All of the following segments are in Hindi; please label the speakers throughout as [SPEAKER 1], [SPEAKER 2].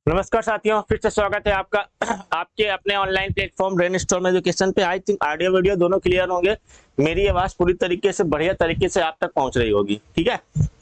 [SPEAKER 1] नमस्कार साथियों, फिर से स्वागत है आपका आपके अपने ऑनलाइन प्लेटफॉर्म ब्रेनस्टॉर्म एजुकेशन पे। आई थिंक ऑडियो वीडियो दोनों क्लियर होंगे। मेरी आवाज पूरी तरीके से बढ़िया तरीके से आप तक पहुंच रही होगी। ठीक है,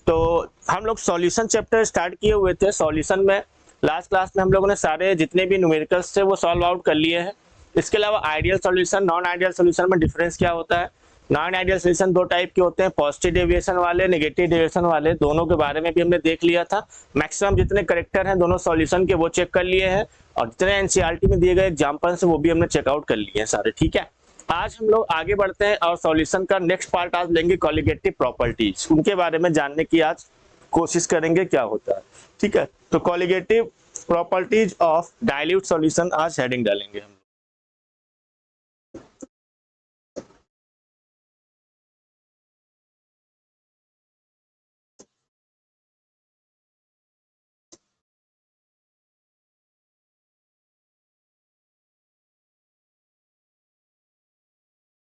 [SPEAKER 1] तो हम लोग सॉल्यूशन चैप्टर स्टार्ट किए हुए थे। सॉल्यूशन में लास्ट क्लास में हम लोगों ने सारे जितने भी न्यूमेरिकल्स थे वो सॉल्व आउट कर लिए हैं। इसके अलावा ideal solution, non ideal solution में डिफरेंस क्या होता है। नॉन आइडियल सॉल्यूशन दो टाइप के होते हैं, पॉजिटिव डेविएशन वाले, नेगेटिव डेविएशन वाले। दोनों के बारे में भी हमने देख लिया था। मैक्सिमम जितने करेक्टर हैं दोनों सॉल्यूशन के वो चेक कर लिए हैं, और जितने एनसीईआरटी में दिए गए एग्जांपल्स हैं वो भी हमने चेकआउट कर लिए हैं सारे। ठीक है, आज हम लोग आगे बढ़ते हैं और सॉल्यूशन का नेक्स्ट पार्ट आज लेंगे, कॉलिगेटिव प्रॉपर्टीज। उनके बारे में जानने की आज कोशिश करेंगे क्या होता है। ठीक है, तो colligative properties of dilute solution आज हेडिंग डालेंगे हम।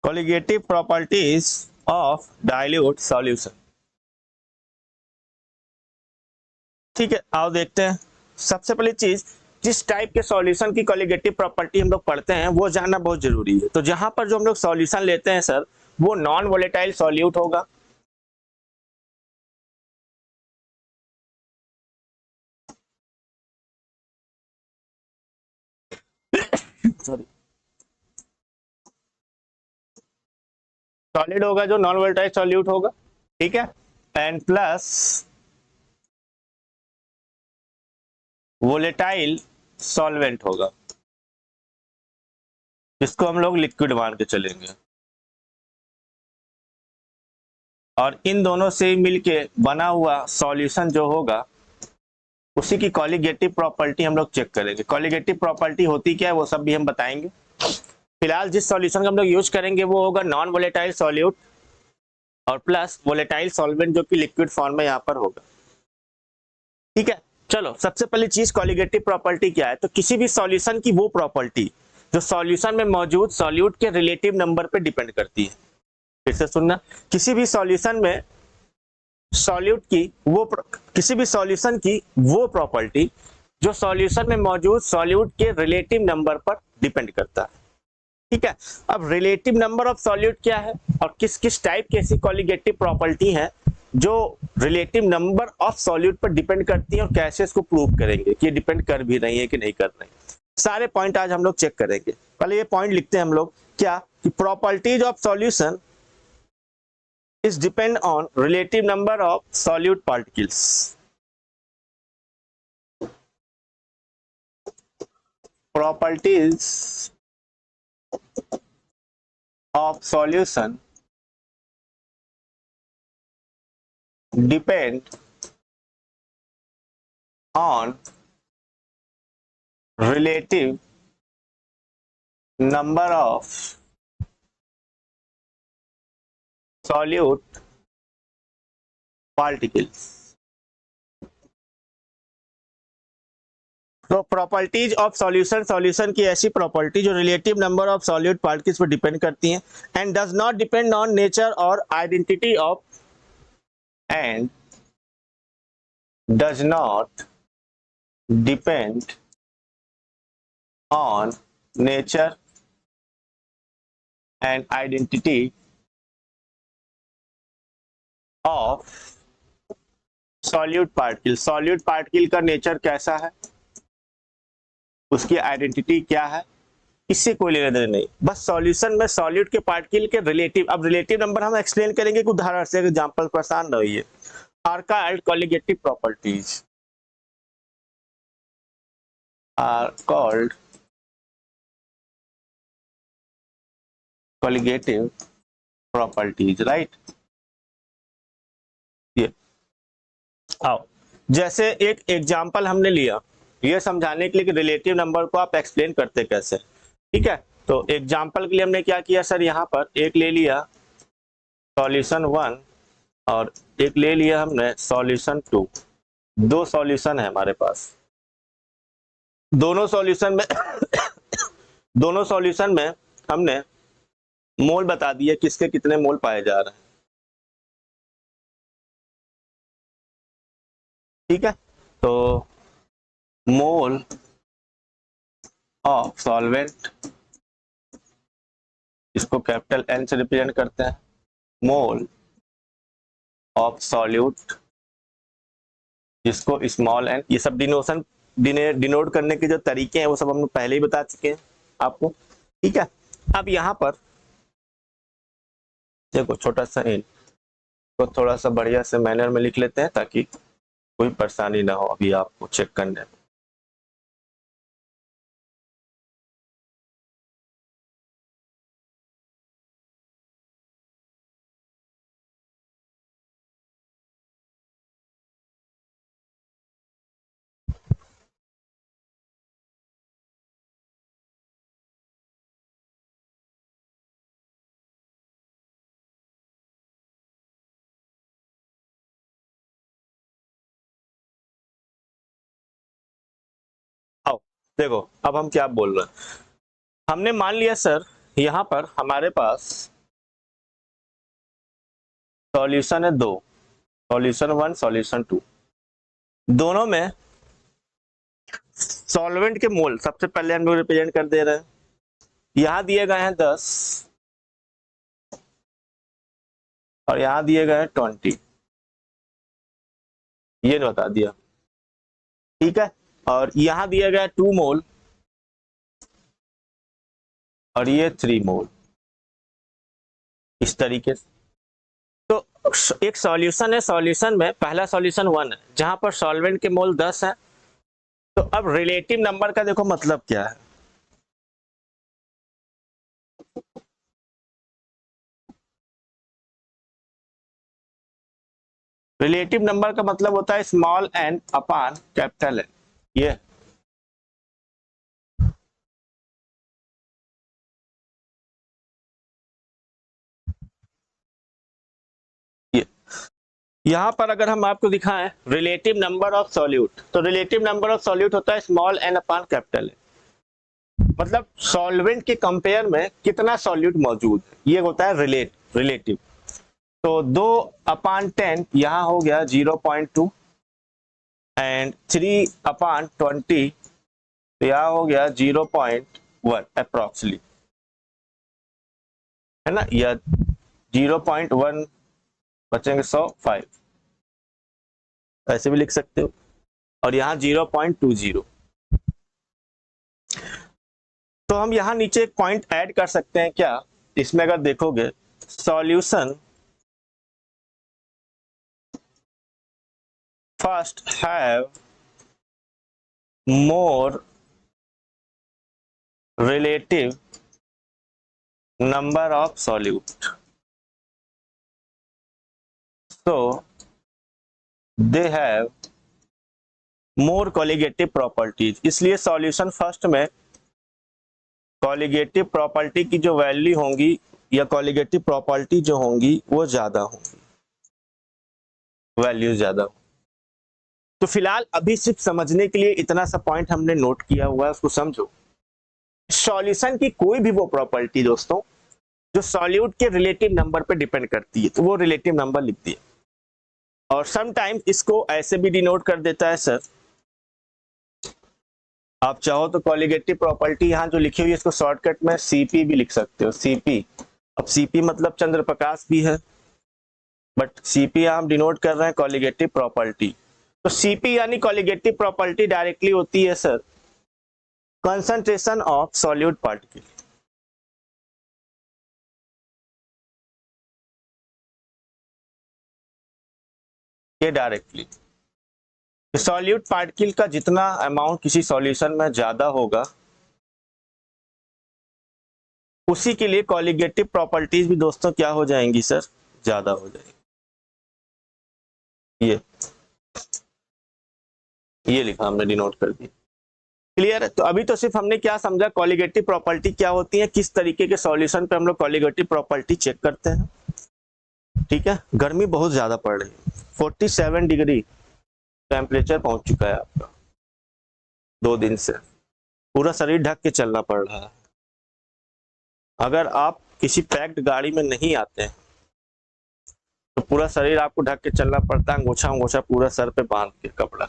[SPEAKER 1] Colligative properties of dilute solution. ठीक है, आओ देखते हैं। सबसे पहली चीज, जिस टाइप के सॉल्यूशन की कॉलिगेटिव प्रॉपर्टी हम लोग पढ़ते हैं वो जानना बहुत जरूरी है। तो जहां पर जो हम लोग सॉल्यूशन लेते हैं सर, वो नॉन वोलेटाइल सॉल्यूट होगा। सॉरी, सॉलिड होगा जो नॉन वोलेटाइल सॉल्यूट होगा। ठीक है, एंड प्लस वोलेटाइल सॉल्वेंट होगा, जिसको हम लोग लिक्विड मान के चलेंगे। और इन दोनों से मिलके बना हुआ सॉल्यूशन जो होगा उसी की कॉलिगेटिव प्रॉपर्टी हम लोग चेक करेंगे। कॉलिगेटिव प्रॉपर्टी होती क्या है वो सब भी हम बताएंगे। फिलहाल जिस सॉल्यूशन का हम लोग यूज करेंगे वो होगा नॉन वोलेटाइल सॉल्यूट और प्लस वोलेटाइल सॉल्वेंट जो कि लिक्विड फॉर्म में यहाँ पर होगा। ठीक है, चलो सबसे पहली चीज कॉलिगेटिव प्रॉपर्टी क्या है। तो किसी भी सॉल्यूशन की वो प्रॉपर्टी जो सॉल्यूशन में मौजूद सॉल्यूट के रिलेटिव नंबर पे डिपेंड करती है। फिर से सुनना, किसी भी सॉल्यूशन में सॉल्यूट की वो किसी भी सॉल्यूशन की वो प्रॉपर्टी जो सॉल्यूशन में मौजूद सॉल्यूट के रिलेटिव नंबर पर डिपेंड करता है। ठीक है, अब रिलेटिव नंबर ऑफ सॉल्यूट क्या है और किस किस टाइप की ऐसी कॉलिगेटिव प्रॉपर्टी है जो रिलेटिव नंबर ऑफ सॉल्यूट पर डिपेंड करती है, और कैसे इसको प्रूव करेंगे कि डिपेंड कर भी रही है कि नहीं कर रही। सारे पॉइंट आज हम लोग चेक करेंगे। पहले ये पॉइंट लिखते हैं हम लोग, क्या कि properties of solution is depend on relative number of solute particles. Properties of solution depend on relative number of solute particles. तो प्रॉपर्टीज ऑफ सॉल्यूशन, सॉल्यूशन की ऐसी प्रॉपर्टी जो relative number of solute particles पर डिपेंड करती हैं, and does not depend on nature और identity of and does not depend on nature and identity of solute particle. Solute particle का नेचर कैसा है, उसकी आइडेंटिटी क्या है, इससे कोई लेना देना नहीं। बस सॉल्यूशन में सॉल्यूट के पार्टिकल के रिलेटिव, अब रिलेटिव नंबर हम एक्सप्लेन करेंगे कुछ उदाहरण से, एग्जांपल परेशान रहिए। Are called colligative properties, are called colligative properties, right. ये आओ, जैसे एक एग्जांपल हमने लिया ये समझाने के लिए कि रिलेटिव नंबर को आप एक्सप्लेन करते कैसे। ठीक है, तो एग्जांपल के लिए हमने क्या किया सर, यहाँ पर एक ले लिया सॉल्यूशन 1 और एक ले लिया हमने सॉल्यूशन 2। दो सॉल्यूशन है हमारे पास। दोनों सॉल्यूशन में दोनों सॉल्यूशन में हमने मोल बता दिए किसके कितने मोल पाए जा रहे हैं। ठीक है, तो मोल ऑफ सॉल्वेंट, इसको कैपिटल एन से रिप्रेजेंट करते हैं, मोल ऑफ सॉल्यूट, जिसको स्मॉल एन। ये सब डिनोशन डिनोट करने के जो तरीके हैं वो सब हम लोग पहले ही बता चुके हैं आपको, ठीक है। अब यहाँ पर देखो छोटा सा इन तो थोड़ा सा बढ़िया से मैनर में लिख लेते हैं ताकि कोई परेशानी ना हो अभी आपको चेक करने में। आओ देखो अब हम क्या बोल रहे हैं। हमने मान लिया सर यहाँ पर हमारे पास सॉल्यूशन है दो, सॉल्यूशन 1 सॉल्यूशन 2, दोनों में सॉल्वेंट के मोल सबसे पहले हम लोग रिप्रेजेंट कर दे रहे हैं। यहां दिए गए हैं 10 और यहां दिए गए हैं 20, ये बता दिया, ठीक है। और यहां दिया गया 2 मोल और ये 3 मोल, इस तरीके से। तो एक सॉल्यूशन है, सॉल्यूशन में पहला सॉल्यूशन 1 है जहां पर सॉल्वेंट के मोल 10 है। तो अब रिलेटिव नंबर का देखो मतलब क्या है। रिलेटिव नंबर का मतलब होता है small n upon capital N. ये यहां पर अगर हम आपको दिखाएं रिलेटिव नंबर ऑफ सॉल्यूट, तो रिलेटिव नंबर ऑफ सॉल्यूट होता है small n upon capital N, मतलब सॉल्वेंट के कंपेयर में कितना सॉल्यूट मौजूद है, ये होता है रिलेटिव। तो 2/10 यहां हो गया 0.2 एंड 3/20 तो यहां हो गया 0.1 अप्रोक्सीमेटली, है ना, या 0.1 बचेंगे 105, ऐसे भी लिख सकते हो। और यहाँ 0.20। तो हम यहाँ नीचे एक पॉइंट ऐड कर सकते हैं क्या, इसमें अगर देखोगे solution first have more relative number of solute, so they have more colligative properties। इसलिए सॉल्यूशन फर्स्ट में कॉलिगेटिव प्रॉपर्टी की जो वैल्यू होंगी या कॉलिगेटिव प्रॉपर्टी जो होंगी वो ज्यादा होंगी, वैल्यू ज्यादा। तो फिलहाल अभी सिर्फ समझने के लिए इतना सा पॉइंट हमने नोट किया हुआ है, उसको समझो। सॉल्यूशन की कोई भी वो प्रॉपर्टी दोस्तों जो सॉल्यूट के रिलेटिव नंबर पे डिपेंड करती है तो वो रिलेटिव नंबर लिख दिए। और समटाइम्स इसको ऐसे भी डिनोट कर देता है सर, आप चाहो तो कॉलिगेटिव प्रॉपर्टी यहाँ जो लिखी हुई है इसको शॉर्टकट में सीपी भी लिख सकते हो, सीपी। अब सीपी मतलब चंद्र प्रकाश भी है, बट सीपी हम डिनोट कर रहे हैं कॉलिगेटिव प्रॉपर्टी। तो सीपी यानी कॉलिगेटिव प्रॉपर्टी डायरेक्टली होती है sir concentration of solute particle. ये डायरेक्टली सॉल्यूट पार्टिकल का जितना अमाउंट किसी सॉल्यूशन में ज्यादा होगा उसी के लिए कॉलिगेटिव प्रॉपर्टीज भी दोस्तों क्या हो जाएंगी सर, ज्यादा हो जाएगी। ये लिखा हमने, डिनोट कर दिया, क्लियर है। तो अभी तो सिर्फ हमने क्या समझा कॉलिगेटिव प्रॉपर्टी क्या होती है, किस तरीके के सॉल्यूशन पे हम लोग कॉलिगेटिव प्रॉपर्टी चेक करते हैं, ठीक है। गर्मी बहुत ज्यादा पड़ रही है, 47 डिग्री टेम्परेचर पहुंच चुका है आपका, 2 दिन से पूरा शरीर ढक के चलना पड़ रहा है। अगर आप किसी पैक्ड गाड़ी में नहीं आते हैं तो पूरा शरीर आपको ढक के चलना पड़ता है, अंगोछा अंगोछा पूरा सर पे बांध के कपड़ा।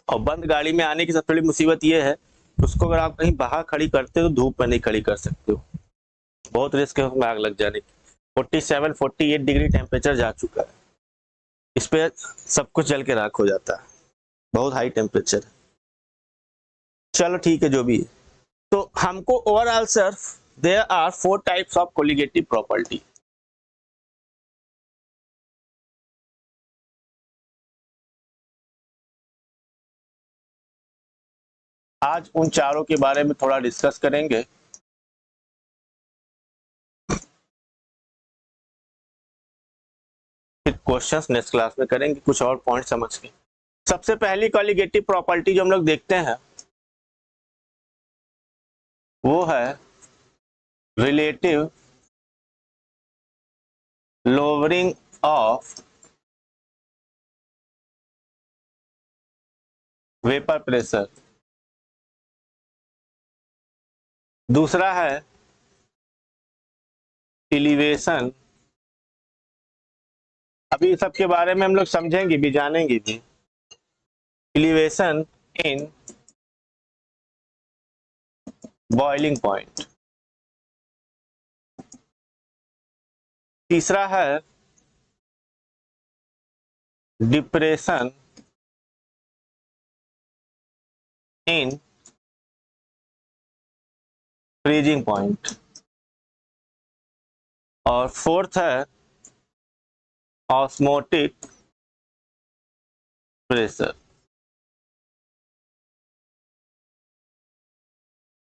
[SPEAKER 1] और बंद गाड़ी में आने की सबसे बड़ी मुसीबत ये है, उसको अगर आप कहीं बाहर खड़ी करते हो तो धूप में नहीं खड़ी कर सकते हो, बहुत रिस्क है उसमें आग लग जाने की। 47-48 डिग्री टेम्परेचर जा चुका है, इस पे सब कुछ जल के राख हो जाता है, बहुत हाई टेम्परेचर है। चलो ठीक है जो भी है। तो हमको overall sir there are 4 types of colligative property. आज उन चारों के बारे में थोड़ा डिस्कस करेंगे। फिर क्वेश्चंस नेक्स्ट क्लास में करेंगे कुछ और पॉइंट समझ के। सबसे पहली कोलिगेटिव प्रॉपर्टी जो हम लोग देखते हैं वो है relative lowering of vapour pressure. दूसरा है एलिवेशन, अभी सबके बारे में हम लोग समझेंगे भी जानेंगे भी। Elevation in boiling point. तीसरा है डिप्रेशन इन फ्रीजिंग पॉइंट। और फोर्थ है ऑस्मोटिक प्रेशर।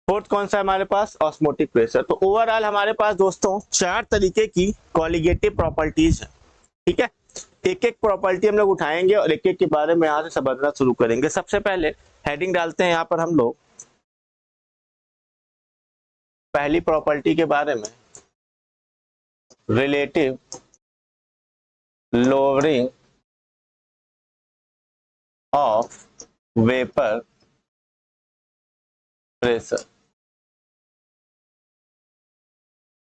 [SPEAKER 1] फोर्थ कौन सा है हमारे पास? Osmotic pressure. तो ओवरऑल हमारे पास दोस्तों 4 तरीके की कोलिगेटिव प्रॉपर्टीज है, ठीक है। एक एक प्रॉपर्टी हम लोग उठाएंगे और एक एक के बारे में यहाँ से समझना शुरू करेंगे। सबसे पहले हेडिंग डालते हैं यहाँ पर हम लोग पहली प्रॉपर्टी के बारे में, relative lowering of vapour pressure.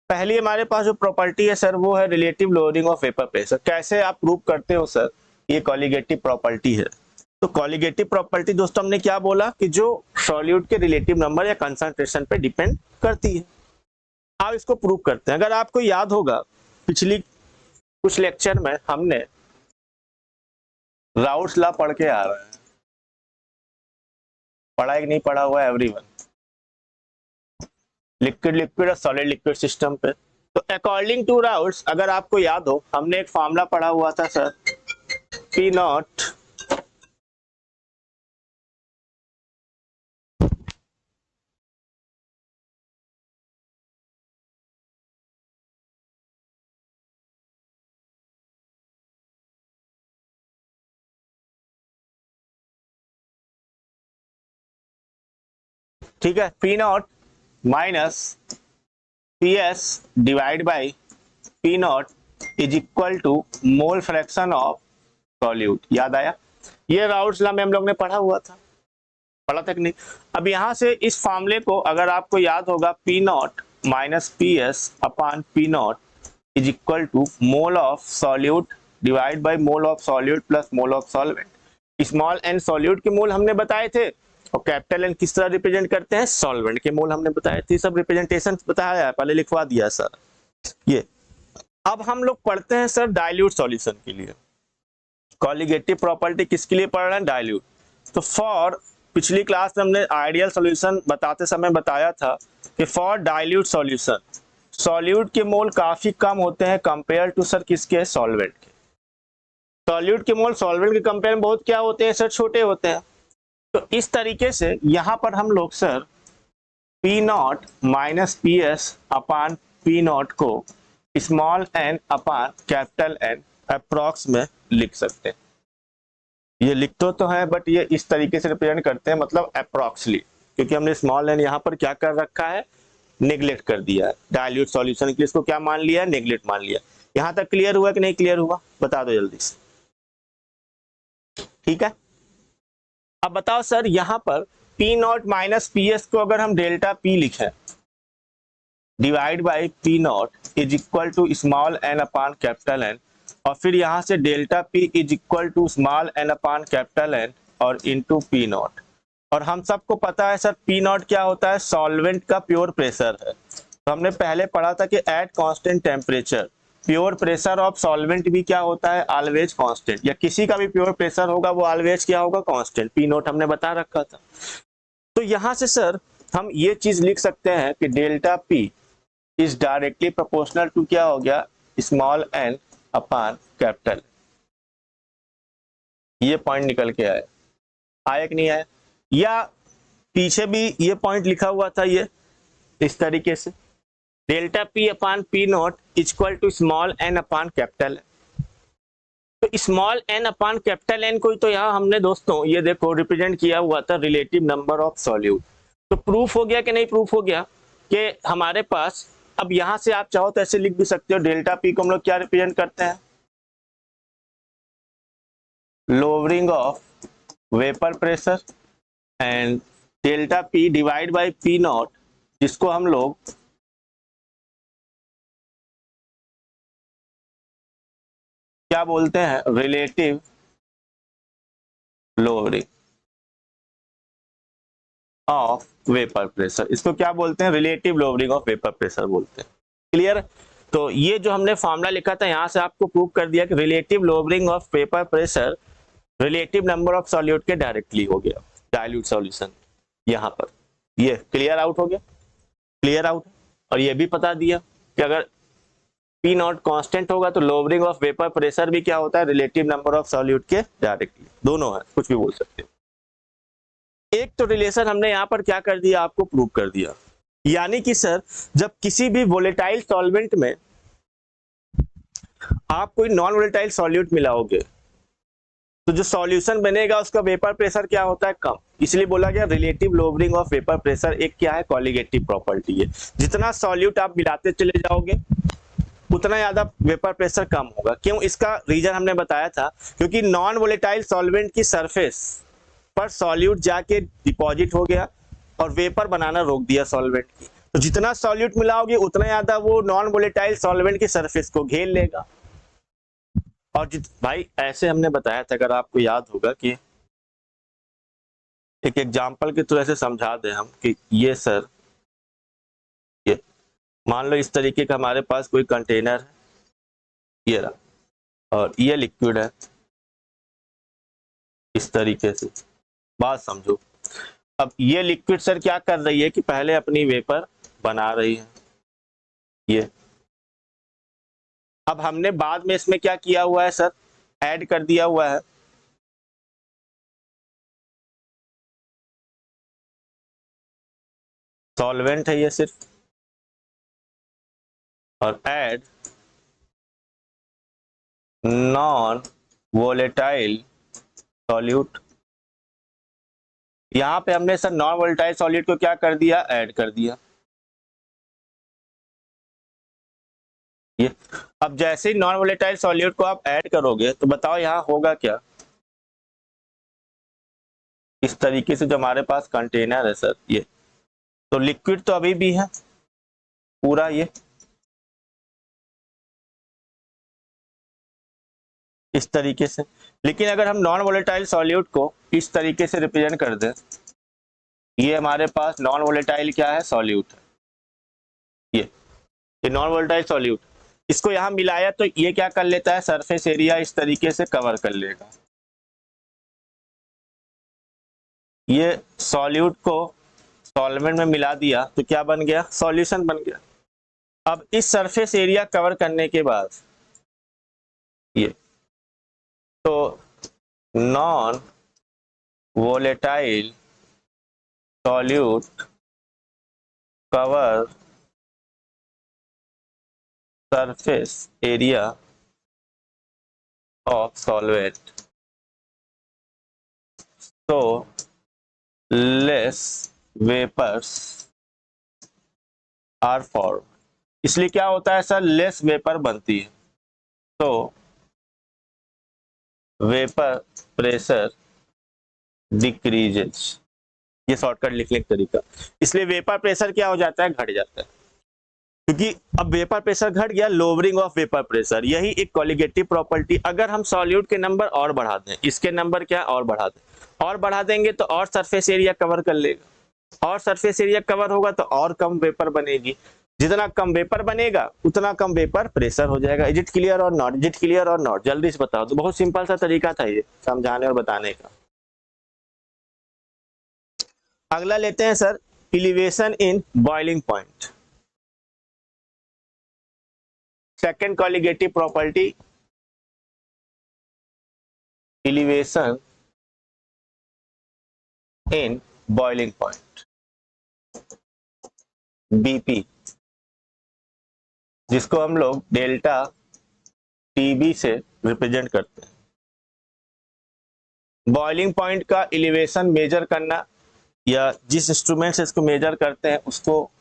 [SPEAKER 1] पहली हमारे पास जो प्रॉपर्टी है सर वो है relative lowering of vapour pressure. कैसे आप प्रूव करते हो सर? ये कोलिगेटिव प्रॉपर्टी है। तो कोलिगेटिव प्रॉपर्टी दोस्तों हमने क्या बोला कि जो सॉल्यूट के रिलेटिव नंबर या कंसंट्रेशन पे डिपेंड करती है। आप इसको प्रूव करते हैं। अगर आपको याद होगा पिछली कुछ लेक्चर में हमने राउट्स लॉ पढ़ के आ रहे हैं, पढ़ा कि नहीं पढ़ा हुआ एवरीवन? लिक्विड लिक्विड और सॉलिड लिक्विड सिस्टम पे। तो अकॉर्डिंग टू राउट्स अगर आपको याद हो हमने एक फॉर्मूला पढ़ा हुआ था सर, पी नॉट ठीक है, P nought minus P S divide by P nought is equal to mole fraction of solute. याद आया? ये राउट्स लॉ में हम लोग ने पढ़ा हुआ था, पढ़ा तक नहीं? अब यहां से इस फॉर्मूले को अगर आपको याद होगा P nought minus P S upon P nought is equal to mole of solute divide by mole of solute plus mole of solvent. Small n solute के मोल हमने बताए थे और कैपिटल एन किस तरह रिप्रेजेंट करते हैं? सॉल्वेंट के मोल हमने बताए थे। सब रिप्रेजेंटेशन बताया है, पहले लिखवा दिया सर ये। अब हम लोग पढ़ते हैं सर डाइल्यूट सॉल्यूशन के लिए। कोलिगेटिव प्रॉपर्टी किसके लिए पढ़ रहे हैं? डाइल्यूट। तो फॉर पिछली क्लास में हमने आइडियल सॉल्यूशन बताते समय बताया था कि फॉर डाइल्यूट सॉल्यूशन सॉल्यूट के मोल काफी कम होते हैं कंपेयर टू सर किसके? सॉल्वेंट के। सॉल्यूट के मोल सॉल्वेंट के कंपेयर में बहुत क्या होते हैं सर? छोटे होते हैं। तो इस तरीके से यहां पर हम लोग sir P nought minus P S upon P not को small n upon capital N approx में लिख सकते हैं। ये लिखते तो है बट ये इस तरीके से रिप्रेजेंट करते हैं, मतलब अप्रॉक्सली, क्योंकि हमने स्मॉल एन यहाँ पर क्या कर रखा है? नेग्लेक्ट कर दिया है। डाइल्यूट सॉल्यूशन के लिए इसको क्या मान लिया है? नेग्लेक्ट मान लिया। यहां तक क्लियर हुआ कि नहीं क्लियर हुआ? बता दो जल्दी से। ठीक है, अब बताओ सर यहां पर P nought minus P S को अगर हम डेल्टा पी लिखें divide by P nought is equal to small n upon capital N, और फिर यहां से delta P is equal to small n upon capital N और इंटू पी नॉट। और हम सबको पता है सर पी नॉट क्या होता है, सॉल्वेंट का प्योर प्रेशर है। तो हमने पहले पढ़ा था कि at constant temperature pure pressure of solvent भी क्या होता है, ऑलवेज कांस्टेंट, या किसी का भी प्योर प्रेशर होगा वो ऑलवेज क्या होगा, कांस्टेंट। पी नॉट हमने बता रखा था। तो यहां से सर हम ये चीज लिख सकते हैं कि delta P is directly proportional to क्या हो गया, स्मॉल एन अपॉन कैपिटल। ये पॉइंट निकल के आया कि नहीं आया, या पीछे भी ये पॉइंट लिखा हुआ था ये इस तरीके से, delta P upon P nought equal to small N upon capital. तो small N upon capital N को तो यहाँ हमने दोस्तों ये देखो रिप्रेजेंट किया हुआ था रिलेटिव नंबर ऑफ सॉल्यूट। तो प्रूफ हो गया कि नहीं, प्रूफ हो गया कि हमारे पास, अब यहां से आप चाहो तो ऐसे लिख भी सकते हो, डेल्टा पी को हम लोग क्या रिप्रेजेंट करते हैं, lowering of vapour pressure, and delta P divide by P not, जिसको हम लोग क्या बोलते हैं, relative lowering of vapour pressure. इसको क्या बोलते हैं, relative lowering of vapour pressure बोलते हैं। क्लियर। तो ये जो हमने फॉर्मूला लिखा था यहां से आपको प्रूव कर दिया कि relative lowering of vapour pressure relative number of solute के डायरेक्टली हो गया डाइल्यूट सॉल्यूशन। यहां पर ये क्लियर आउट हो गया, क्लियर आउट। और ये भी बता दिया कि अगर पी नॉट कांस्टेंट होगा तो लोअरिंग ऑफ वेपर प्रेशर भी क्या होता है, रिलेटिव नंबर ऑफ सॉल्यूट के डायरेक्टली। दोनों है, कुछ भी बोल सकते हो। एक तो रिलेशन हमने यहां पर क्या कर दिया, आपको प्रूव कर दिया। यानी कि सर जब किसी भी वोलेटाइल सॉल्वेंट में आप कोई नॉन वोलेटाइल सॉल्यूट मिलाओगे तो जो सॉल्यूशन बनेगा उसका वेपर प्रेशर क्या होता है, कम। इसलिए बोला गया relative lowering of vapour pressure एक क्या है, कॉलिगेटिव प्रॉपर्टी है। जितना सॉल्यूट आप मिलाते चले जाओगे उतना ज्यादा वेपर प्रेशर कम होगा। क्यों, इसका रीजन हमने बताया था, क्योंकि नॉन वोलेटाइल सॉल्वेंट की सरफेस पर सॉल्यूट जाके डिपॉजिट हो गया और वेपर बनाना रोक दिया सॉल्वेंट की। तो जितना सॉल्यूट मिलाओगे उतना ज्यादा वो नॉन वोलेटाइल सॉल्वेंट की सरफेस को घेर लेगा। और भाई ऐसे हमने बताया था, अगर आपको याद होगा कि एक एग्जांपल के थ्रू ऐसे समझा दे हम कि ये सर, ये मान लो इस तरीके का हमारे पास कोई कंटेनर है, ये रहा, और ये लिक्विड है इस तरीके से। बात समझो, अब ये लिक्विड सर क्या कर रही है कि पहले अपनी वेपर बना रही है ये। अब हमने बाद में इसमें क्या किया हुआ है सर, ऐड कर दिया हुआ है सॉल्वेंट है ये सिर्फ, और ऐड नॉन वोलेटाइल सॉल्यूट। यहां पे हमने सर नॉन वोलेटाइल सॉल्यूट को क्या कर दिया, ऐड कर दिया ये। अब जैसे ही नॉन वोलेटाइल सॉल्यूट को आप ऐड करोगे तो बताओ यहां होगा क्या, इस तरीके से जो हमारे पास कंटेनर है सर ये, तो लिक्विड तो अभी भी है पूरा ये इस तरीके से। लेकिन अगर हम नॉन वोलेटाइल सॉल्यूट को इस तरीके से रिप्रेजेंट कर दें, ये हमारे पास नॉन वोलेटाइल क्या है, सॉल्यूट है ये नॉन वोलेटाइल सॉल्यूट। इसको यहां मिलाया तो ये क्या कर लेता है, सरफेस एरिया इस तरीके से कवर कर लेगा। ये सॉल्यूट को सॉल्वेंट में मिला दिया तो क्या बन गया, सॉल्यूशन बन गया। अब इस सरफेस एरिया कवर करने के बाद ये, तो non volatile solute cover surface area of solvent, so less vapors are formed। इसलिए क्या होता है सर, लेस वेपर बनती है, तो वेपर प्रेशर डिक्रीजेस। ये शॉर्टकट लिखने का तरीका, इसलिए वेपर प्रेशर क्या हो जाता है, घट जाता है। क्योंकि अब वेपर प्रेशर घट गया, लोअरिंग ऑफ वेपर प्रेशर, यही एक कॉलिगेटिव प्रॉपर्टी। अगर हम सॉल्यूट के नंबर और बढ़ा दें, इसके नंबर क्या और बढ़ा दें, और बढ़ा देंगे तो और सरफेस एरिया कवर कर लेगा, और सरफेस एरिया कवर होगा तो और कम वेपर बनेगी, जितना कम वेपर बनेगा उतना कम वेपर प्रेशर हो जाएगा। इज इट क्लियर और नॉट? इज इट क्लियर और नॉट? जल्दी से बताओ। तो बहुत सिंपल सा तरीका था ये समझाने और बताने का। अगला लेते हैं sir, elevation in boiling point. Second colligative property, elevation in boiling point, BP, जिसको हम लोग डेल्टा टीबी से रिप्रेजेंट करते हैं। बॉइलिंग पॉइंट का एलिवेशन मेजर करना, या जिस इंस्ट्रूमेंट से इसको मेजर करते हैं उसको,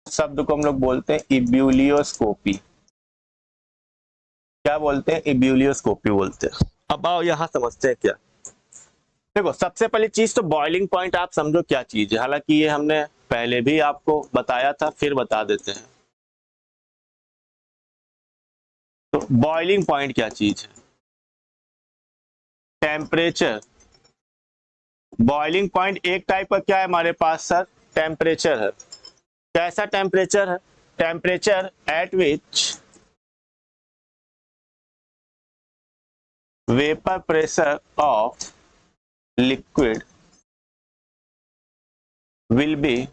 [SPEAKER 1] शब्द को हम लोग बोलते हैं इब्यूलियोस्कोपी। क्या बोलते हैं? इब्यूलियोस्कोपी बोलते हैं। अब आओ यहां समझते हैं क्या। देखो, सबसे पहली चीज तो बॉइलिंग पॉइंट आप समझो क्या चीज है, हालांकि ये हमने पहले भी आपको बताया था, फिर बता देते हैं। तो बॉइलिंग पॉइंट क्या चीज है? टेम्परेचर। बॉइलिंग पॉइंट एक टाइप का क्या है हमारे पास सर? टेम्परेचर है। कैसा टेम्परेचर है? Temperature at which vapour pressure of liquid will be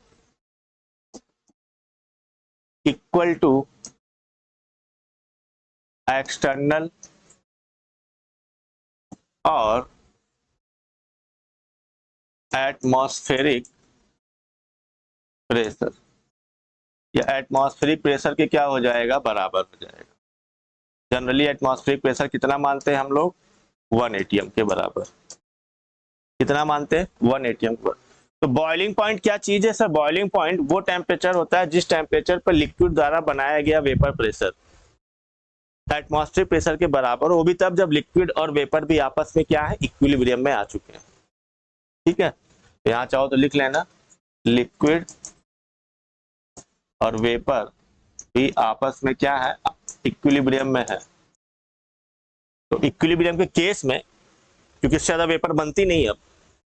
[SPEAKER 1] equal to external or atmospheric pressure, या एटमॉस्फेरिक प्रेशर के क्या हो जाएगा? बराबर हो जाएगा। जनरली एटमॉस्फेरिक प्रेशर कितना मानते हैं हम लोग? 1 atm के बराबर। कितना मानते हैं? 1 atm के बराबर। तो बॉइलिंग पॉइंट क्या चीज है सर? बॉइलिंग पॉइंट वो टेम्परेचर होता है जिस टेम्परेचर पर लिक्विड द्वारा बनाया गया वेपर प्रेशर एटमॉस्फेरिक प्रेशर के बराबर, वो भी तब जब लिक्विड और वेपर भी आपस में क्या है? इक्विलिब्रियम में आ चुके हैं। ठीक है, यहाँ चाहो तो लिख लेना, लिक्विड और वेपर भी आपस में क्या है? इक्विलिब्रियम में है। तो इक्विलिब्रियम के केस में, क्योंकि इससे ज्यादा वेपर बनती नहीं, अब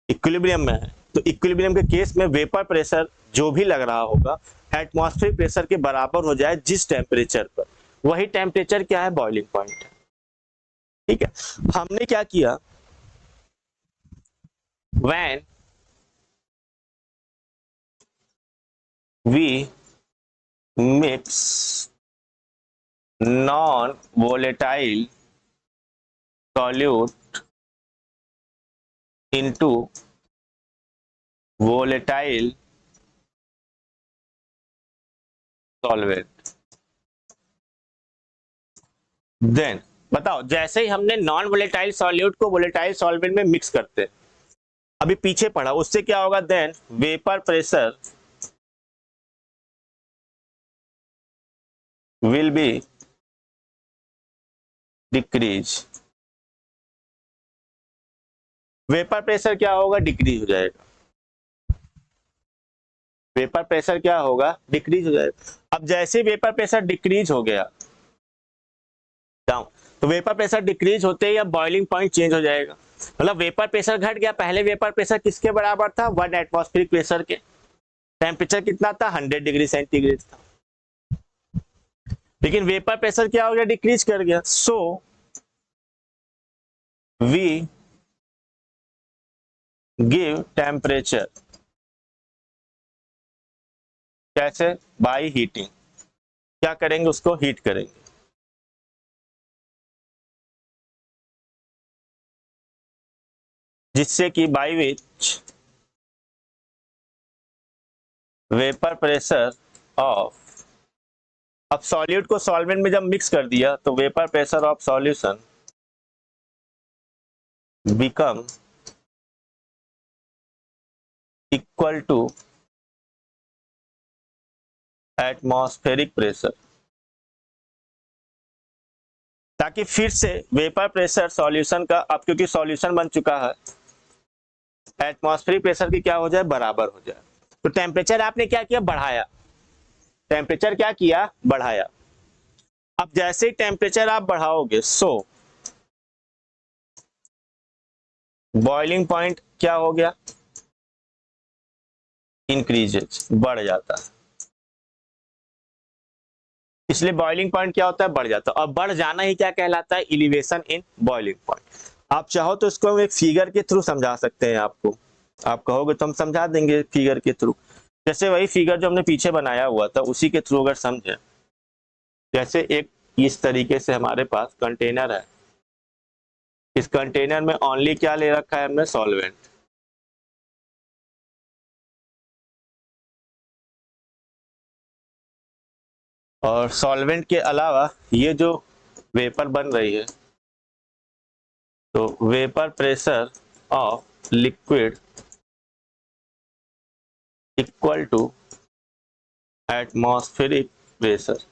[SPEAKER 1] इक्विलिब्रियम में है, तो इक्विलिब्रियम के केस में वेपर प्रेशर जो भी लग रहा होगा एटमॉस्फेरिक प्रेशर के बराबर हो जाए जिस टेम्परेचर पर, वही टेम्परेचर क्या है? Boiling point. ठीक है, हमने क्या किया, when we mix non volatile solute into volatile solvent, then बताओ, जैसे ही हमने नॉन वोलेटाइल सॉल्यूट को वोलेटाइल सॉल्वेंट में मिक्स करते, अभी पीछे पढ़ा, उससे क्या होगा? Then vapour pressure will be decrease. Vapour pressure क्या होगा? डिक्रीज हो जाएगा। वेपर प्रेशर क्या होगा? डिक्रीज हो जाएगा। अब जैसे वेपर प्रेशर डिक्रीज हो गया डाउन, तो वेपर प्रेशर डिक्रीज होते ही अब बॉइलिंग पॉइंट चेंज हो जाएगा। मतलब वेपर प्रेशर घट गया, पहले वेपर प्रेशर किसके बराबर था? 1 एटमॉस्फेरिक प्रेशर के। टेम्परेचर कितना था? 100 डिग्री सेंटीग्रेड था। लेकिन वेपर प्रेशर क्या हो गया? डिक्रीज कर गया। सो वी गिव टेम्परेचर, कैसे? By heating. क्या करेंगे? उसको हीट करेंगे, जिससे कि by which vapour pressure of, अब सॉल्यूट को सॉल्वेंट में जब मिक्स कर दिया तो vapour pressure of solution become equal to atmospheric pressure, ताकि फिर से वेपर प्रेशर सॉल्यूशन का, अब क्योंकि सॉल्यूशन बन चुका है, एटमॉस्फेरिक प्रेशर की क्या हो जाए? बराबर हो जाए। तो टेम्परेचर आपने क्या किया? बढ़ाया। टेम्परेचर क्या किया, बढ़ाया। अब जैसे ही टेम्परेचर आप बढ़ाओगे सो बॉइलिंग पॉइंट क्या हो गया, इंक्रीजेज, बढ़ जाता है। इसलिए बॉइलिंग पॉइंट क्या होता है, बढ़ जाता है। और बढ़ जाना ही क्या कहलाता है, एलिवेशन इन बॉइलिंग पॉइंट। आप चाहो तो इसको हम एक फिगर के थ्रू समझा सकते हैं आपको, आप कहोगे तो हम समझा देंगे फिगर के थ्रू। जैसे वही फिगर जो हमने पीछे बनाया हुआ था उसी के थ्रू अगर समझे, जैसे एक इस तरीके से हमारे पास कंटेनर है, इस कंटेनर में ओनली क्या ले रखा है हमने, सॉल्वेंट। और सॉल्वेंट के अलावा ये जो वेपर बन रही है, तो vapour pressure of liquid equal to atmospheric pressure.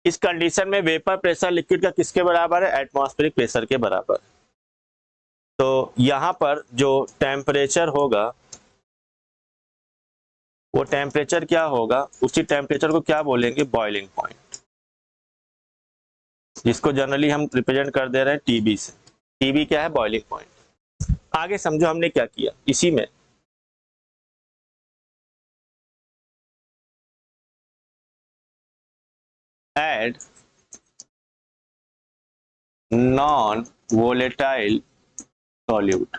[SPEAKER 1] इस कंडीशन में वेपर प्रेशर लिक्विड का किसके बराबर है, एटमॉस्फेरिक प्रेशर के बराबर। तो यहां पर जो टेम्परेचर होगा वो टेम्परेचर क्या होगा, उसी टेम्परेचर को क्या बोलेंगे, बॉइलिंग पॉइंट, जिसको जनरली हम रिप्रेजेंट कर दे रहे हैं टीबी से। टीबी क्या है, बॉइलिंग पॉइंट। आगे समझो हमने क्या किया, इसी में ऐड नॉन वोलेटाइल सॉल्यूट।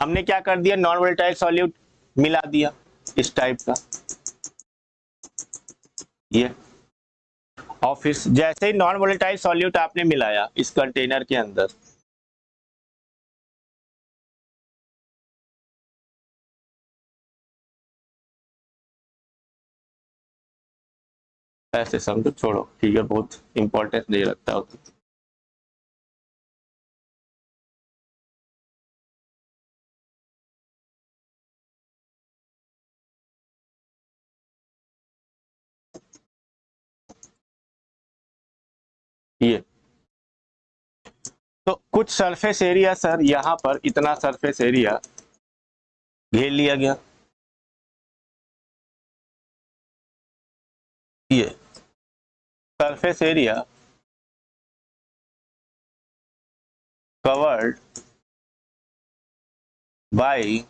[SPEAKER 1] हमने क्या कर दिया, नॉन वोलेटाइल सॉल्यूट मिला दिया इस टाइप का, ये। और फिर जैसे ही नॉन वोलेटाइल सॉल्यूट आपने मिलाया इस कंटेनर के अंदर, ऐसे समझो, छोड़ो फिगर बहुत इंपॉर्टेंस नहीं रखता होता। ये तो कुछ सरफेस एरिया सर, यहां पर इतना सरफेस एरिया घेर लिया गया, ये surface area covered by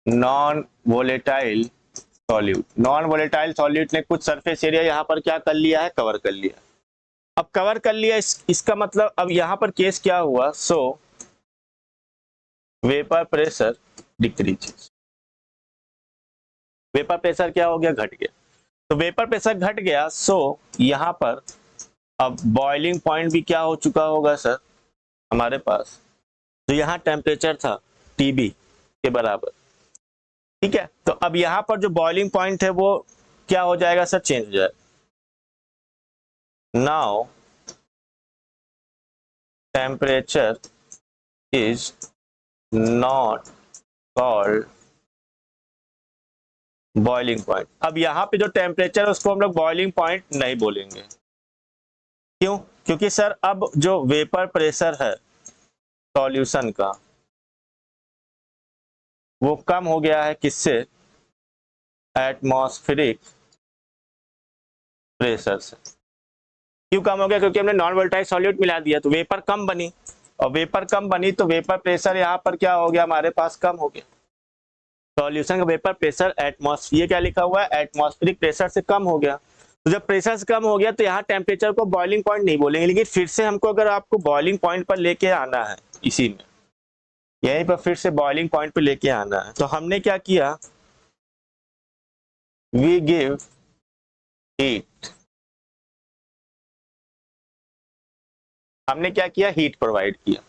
[SPEAKER 1] non volatile solute. Non volatile solute ने कुछ सरफेस एरिया यहां पर क्या कर लिया है, कवर कर लिया। अब कवर कर लिया, इसका मतलब अब यहां पर केस क्या हुआ, सो vapour pressure decreases. Vapour pressure क्या हो गया, घट गया। तो वेपर प्रेशर घट गया, सो यहां पर अब बॉइलिंग पॉइंट भी क्या हो चुका होगा सर हमारे पास, तो यहां टेम्परेचर था टीबी के बराबर, ठीक है। तो अब यहां पर जो बॉइलिंग पॉइंट है वो क्या हो जाएगा सर, चेंज हो जाएगा। Now temperature is not called boiling point. अब यहां पे जो टेम्परेचर है उसको हम लोग बॉइलिंग पॉइंट नहीं बोलेंगे। क्यों, क्योंकि सर अब जो वेपर प्रेशर है सॉल्यूशन का वो कम हो गया है, किससे, एटमॉस्फेरिक प्रेशर से। क्यों कम हो गया, क्योंकि हमने नॉन वोलेटाइल सॉल्यूट मिला दिया तो वेपर कम बनी, और वेपर कम बनी तो वेपर प्रेशर यहाँ पर क्या हो गया, हमारे पास कम हो गया। सॉल्यूशन का वेपर प्रेशर एटमॉस्फेयर, ये क्या लिखा हुआ है, एटमॉस्फेरिक प्रेशर से कम हो गया। तो जब प्रेशर से कम हो गया तो यहाँ टेम्परेचर को बॉइलिंग पॉइंट नहीं बोलेंगे, लेकिन फिर से हमको अगर आपको बॉइलिंग पॉइंट पर लेके आना है, इसी में यहीं पर फिर से बॉइलिंग पॉइंट पे लेके आना है, तो हमने क्या किया, वी गिव हीट। हमने क्या किया, हीट प्रोवाइड किया,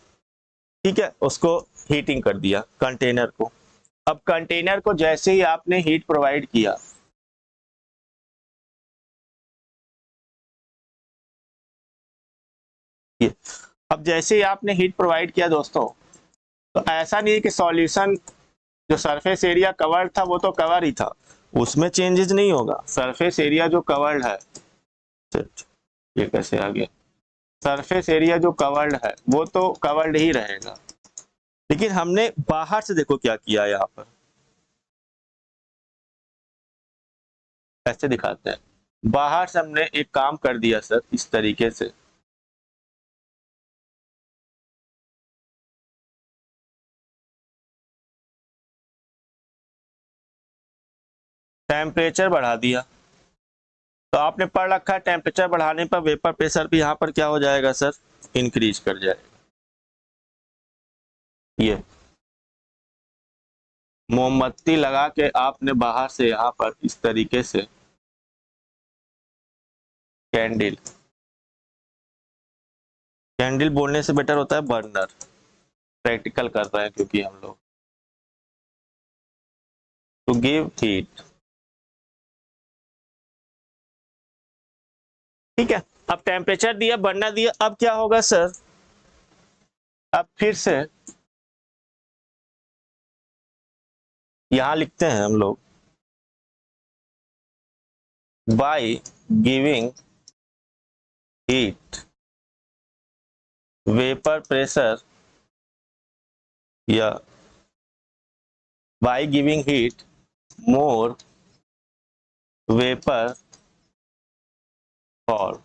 [SPEAKER 1] ठीक है, उसको हीटिंग कर दिया कंटेनर को। अब कंटेनर को जैसे ही आपने हीट प्रोवाइड किया, ये अब जैसे ही आपने हीट प्रोवाइड किया दोस्तों, तो ऐसा नहीं है कि सॉल्यूशन जो सरफेस एरिया कवर्ड था वो तो कवर ही था, उसमें चेंजेस नहीं होगा। सरफेस एरिया जो कवर्ड है, ये कैसे आ गया, सरफेस एरिया जो कवर्ड है वो तो कवर्ड ही रहेगा, लेकिन हमने बाहर से देखो क्या किया, यहाँ पर ऐसे दिखाते हैं। बाहर से हमने एक काम कर दिया सर इस तरीके से, टेम्परेचर बढ़ा दिया। तो आपने पढ़ रखा है टेम्परेचर बढ़ाने पर वेपर प्रेशर भी यहाँ पर क्या हो जाएगा सर, इंक्रीज कर जाएगा। ये मोमबत्ती लगा के आपने बाहर से यहाँ पर इस तरीके से कैंडल, कैंडल बोलने से बेटर होता है बर्नर, प्रैक्टिकल कर रहे हैं क्योंकि हम लोग, टू गिव हीट। ठीक है, अब टेम्परेचर दिया, बर्नर दिया, अब क्या होगा सर, अब फिर से यहां लिखते हैं हम लोग, by giving heat vapour pressure, या by giving heat more vapour fall,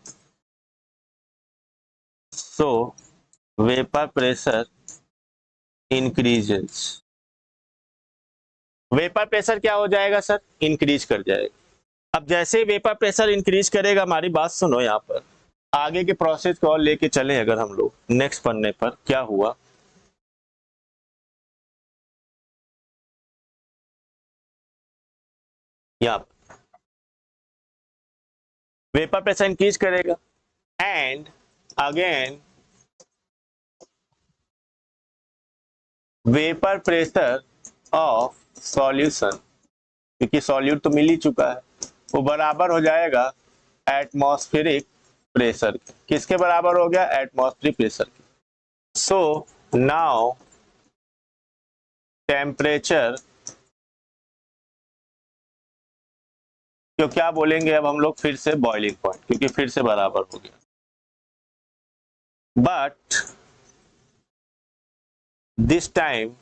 [SPEAKER 1] so vapour pressure increases. Vapour pressure क्या हो जाएगा सर, इंक्रीज कर जाएगा। अब जैसे ही वेपर प्रेशर इंक्रीज करेगा, हमारी बात सुनो, यहाँ पर आगे के प्रोसेस को और लेके चले अगर हम लोग नेक्स्ट पन्ने पर, क्या हुआ, यहाँ वेपर प्रेशर इंक्रीज करेगा and again vapour pressure of solution, क्योंकि सॉल्यूट तो मिल ही चुका है, वो बराबर हो जाएगा एटमॉस्फेरिक प्रेशर। किसके बराबर हो गया, एटमॉस्फेरिक प्रेशर के। सो नाउ टेम्परेचर तो क्या बोलेंगे अब हम लोग, फिर से बॉइलिंग पॉइंट, क्योंकि फिर से बराबर हो गया। But this time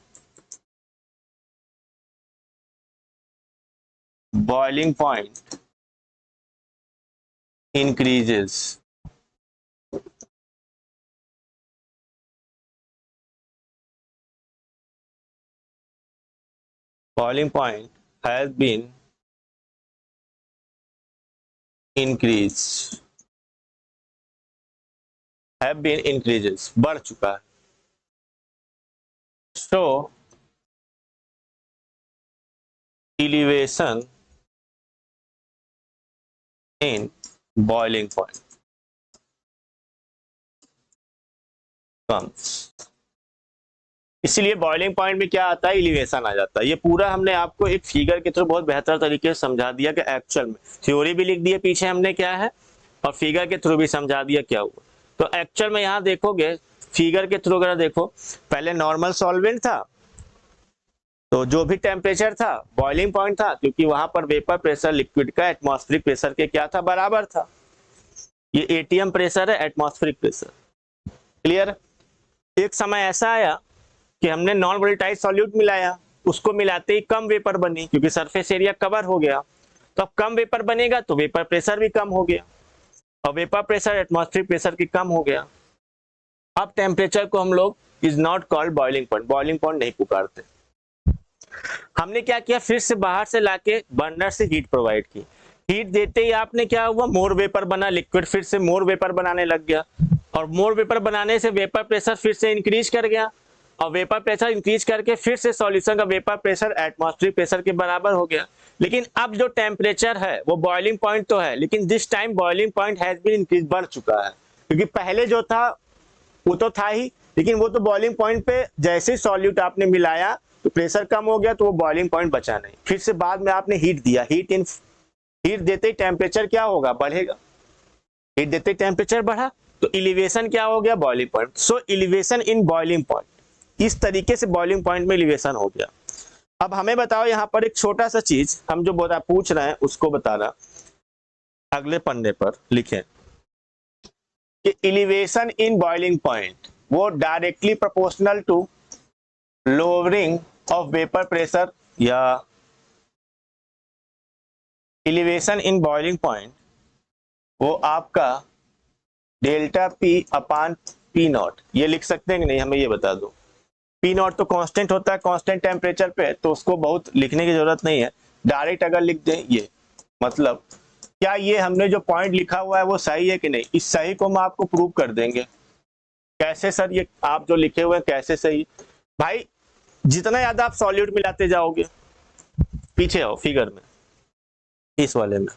[SPEAKER 1] boiling point increases, boiling point has been increased, have been increases, बढ़ चुका है। So elevation in boiling point comes, इसीलिए बॉइलिंग पॉइंट में क्या आता है, एलिवेशन आ जाता है। ये पूरा हमने आपको एक फिगर के थ्रू बहुत बेहतर तरीके से समझा दिया कि एक्चुअल में, थ्योरी भी लिख दिए पीछे हमने क्या है, और फिगर के थ्रू भी समझा दिया क्या हुआ। तो एक्चुअल में यहाँ देखोगे फिगर के थ्रू अगर देखो, पहले नॉर्मल सॉल्वेंट था, तो जो भी टेम्परेचर था बॉइलिंग पॉइंट था, क्योंकि वहां पर वेपर प्रेशर लिक्विड का एटमॉस्फेरिक प्रेशर के क्या था, बराबर था। ये एटीएम प्रेशर है, एटमॉस्फेरिक प्रेशर। क्लियर। एक समय ऐसा आया कि हमने नॉन वोलेटाइल सॉल्यूट मिलाया, उसको मिलाते ही कम वेपर बनी, क्योंकि सरफेस एरिया कवर हो गया। तो अब कम वेपर बनेगा तो वेपर प्रेशर भी कम हो गया, और वेपर प्रेशर एटमॉस्फेरिक प्रेशर की कम हो गया। अब टेम्परेचर को हम लोग is not called boiling point, boiling point नहीं पुकारते। हमने क्या किया, फिर से बाहर से लाके बर्नर से हीट प्रोवाइड की। हीट देते ही आपने क्या हुआ, मोर वेपर बना, लिक्विड फिर से मोर वेपर बनाने लग गया, और मोर वेपर बनाने से वेपर प्रेशर फिर से इंक्रीज कर गया, और वेपर प्रेशर इंक्रीज करके फिर से सॉल्यूशन का वेपर प्रेशर एटमॉस्फेरिक प्रेशर के बराबर हो गया। लेकिन अब जो टेम्परेचर है वो बॉइलिंग पॉइंट तो है, लेकिन this time boiling point has been increase, बढ़ चुका है, क्योंकि पहले जो था वो तो था ही, लेकिन वो तो बॉइलिंग पॉइंट पे जैसे सॉल्यूट आपने मिलाया तो प्रेशर कम हो गया, तो वो बॉइलिंग पॉइंट बचा नहीं। फिर से बाद में आपने हीट दिया, हीट देते ही टेम्परेचर क्या होगा, बढ़ेगा। हीट देते ही टेम्परेचर बढ़ा तो एलिवेशन क्या हो गया, boiling point. So elevation in boiling point, इस तरीके से बॉइलिंग पॉइंट में एलिवेशन हो गया। अब हमें बताओ यहाँ पर एक छोटा सा चीज हम जो पूछ रहे हैं उसको बताना, अगले पन्ने पर लिखें कि एलिवेशन इन बॉइलिंग पॉइंट वो directly proportional to lowering of vapour pressure या एलिवेशन इन बॉइलिंग पॉइंट वो आपका delta P upon P nought, ये लिख सकते हैं कि नहीं, हमें ये बता दो। पी नॉट तो कांस्टेंट होता है कांस्टेंट टेम्परेचर पे, तो उसको बहुत लिखने की जरूरत नहीं है, डायरेक्ट अगर लिख दें ये, मतलब क्या ये हमने जो पॉइंट लिखा हुआ है वो सही है कि नहीं, इस सही को हम आपको प्रूव कर देंगे। कैसे सर, ये आप जो लिखे हुए हैं कैसे सही? भाई जितना ज्यादा आप सॉल्यूट मिलाते जाओगे, पीछे आओ फिगर में, इस वाले में,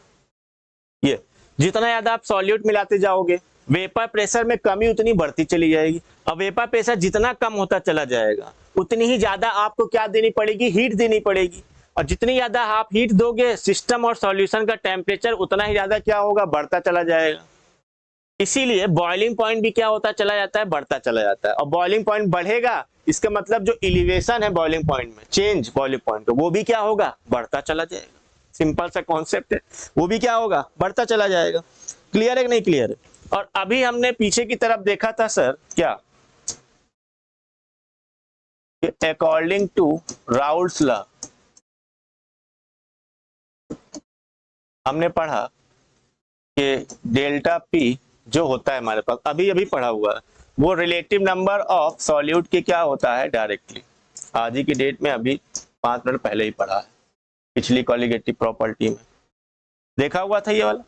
[SPEAKER 1] ये जितना ज्यादा आप सॉल्यूट मिलाते जाओगे वेपर प्रेशर में कमी उतनी बढ़ती चली जाएगी, और वेपर प्रेशर जितना कम होता चला जाएगा उतनी ही ज्यादा आपको क्या देनी पड़ेगी, हीट देनी पड़ेगी, और जितनी ज्यादा आप हीट दोगे सिस्टम और सॉल्यूशन का टेम्परेचर उतना ही ज्यादा क्या होगा, बढ़ता चला जाएगा। इसीलिए बॉइलिंग पॉइंट भी क्या होता चला जाता है, बढ़ता चला जाता है, और बॉइलिंग पॉइंट बढ़ेगा इसका मतलब जो एलिवेशन है बॉइलिंग पॉइंट में, चेंज बॉइलिंग पॉइंट वो भी क्या होगा, बढ़ता चला जाएगा। सिंपल सा कॉन्सेप्ट है, वो भी क्या होगा, बढ़ता चला जाएगा। क्लियर है कि नहीं क्लियर है? और अभी हमने पीछे की तरफ देखा था सर क्या, अकॉर्डिंग टू राउल्ट्स लॉ हमने पढ़ा कि डेल्टा पी जो होता है हमारे पास, अभी अभी पढ़ा हुआ है, वो रिलेटिव नंबर ऑफ सॉल्यूट के क्या होता है डायरेक्टली, आज ही की डेट में अभी 5 मिनट पहले ही पढ़ा है, पिछली कॉलिगेटिव प्रॉपर्टी में देखा हुआ था ये वाला।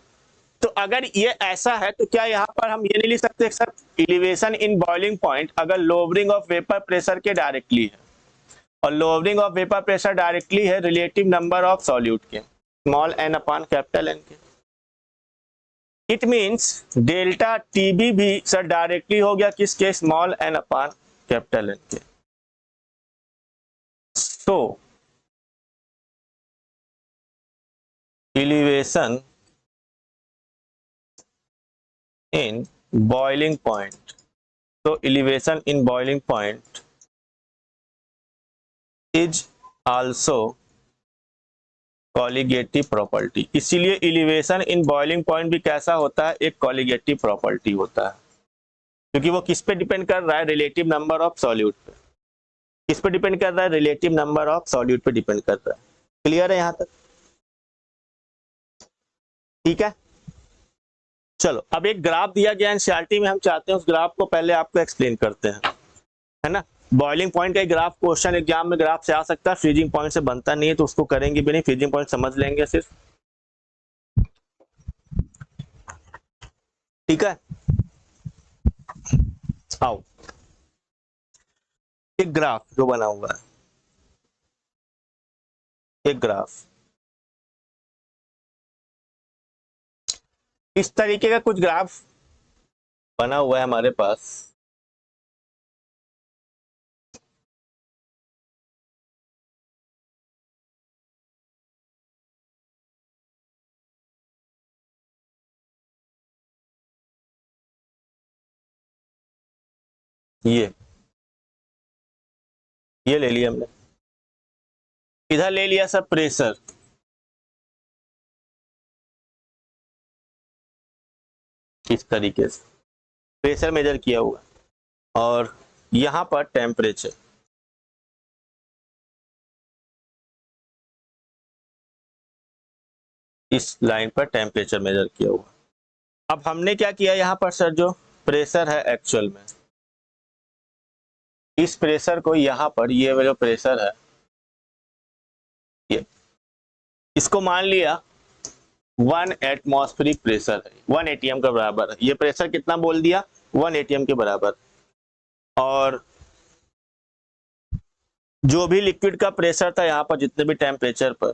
[SPEAKER 1] तो अगर ये ऐसा है तो क्या यहाँ पर हम ये नहीं लिख सकते sir, elevation in boiling point अगर लोअरिंग ऑफ वेपर प्रेशर के डायरेक्टली है, और lowering of vapour pressure directly है रिलेटिव नंबर ऑफ सॉल्यूट के, small n upon capital N के, इट मीन्स डेल्टा टीबी भी सर डायरेक्टली हो गया किसके, small n upon capital N के। सो elevation in boiling point, so elevation in boiling point is also colligative property, इसीलिए elevation in boiling point भी कैसा होता है, एक colligative property होता है, क्योंकि वो किस पे डिपेंड कर रहा है, रिलेटिव नंबर ऑफ सॉल्यूट पे। किस पे डिपेंड कर रहा है, रिलेटिव नंबर ऑफ सॉल्यूट पे डिपेंड कर रहा है। क्लियर है यहां तक? ठीक है, चलो अब एक ग्राफ दिया गया एनसीईआरटी में, हम चाहते हैं उस ग्राफ को पहले आपको एक्सप्लेन करते हैं, है ना। बॉइलिंग पॉइंट का ग्राफ क्वेश्चन एग्जाम में ग्राफ से आ सकता है, फ्रीजिंग पॉइंट से बनता नहीं है, तो उसको करेंगे भी नहीं, फ्रीजिंग पॉइंट समझ लेंगे सिर्फ, ठीक है। आओ एक ग्राफ जो बना हुआ है, एक ग्राफ इस तरीके का कुछ ग्राफ बना हुआ है हमारे पास, ये ले लिया हमने, इधर ले लिया सब प्रेशर, इस तरीके से प्रेशर मेजर किया हुआ, और यहां पर टेम्परेचर, इस लाइन पर टेम्परेचर मेजर किया हुआ। अब हमने क्या किया यहाँ पर सर, जो प्रेशर है एक्चुअल में, इस प्रेशर को यहाँ पर, ये जो प्रेशर है ये, इसको मान लिया 1 एटमॉस्फेरिक प्रेशर है, 1 एटीएम के बराबर है। ये प्रेशर कितना बोल दिया, 1 एटीएम के बराबर। और जो भी लिक्विड का प्रेशर था यहाँ पर, जितने भी टेम्परेचर पर,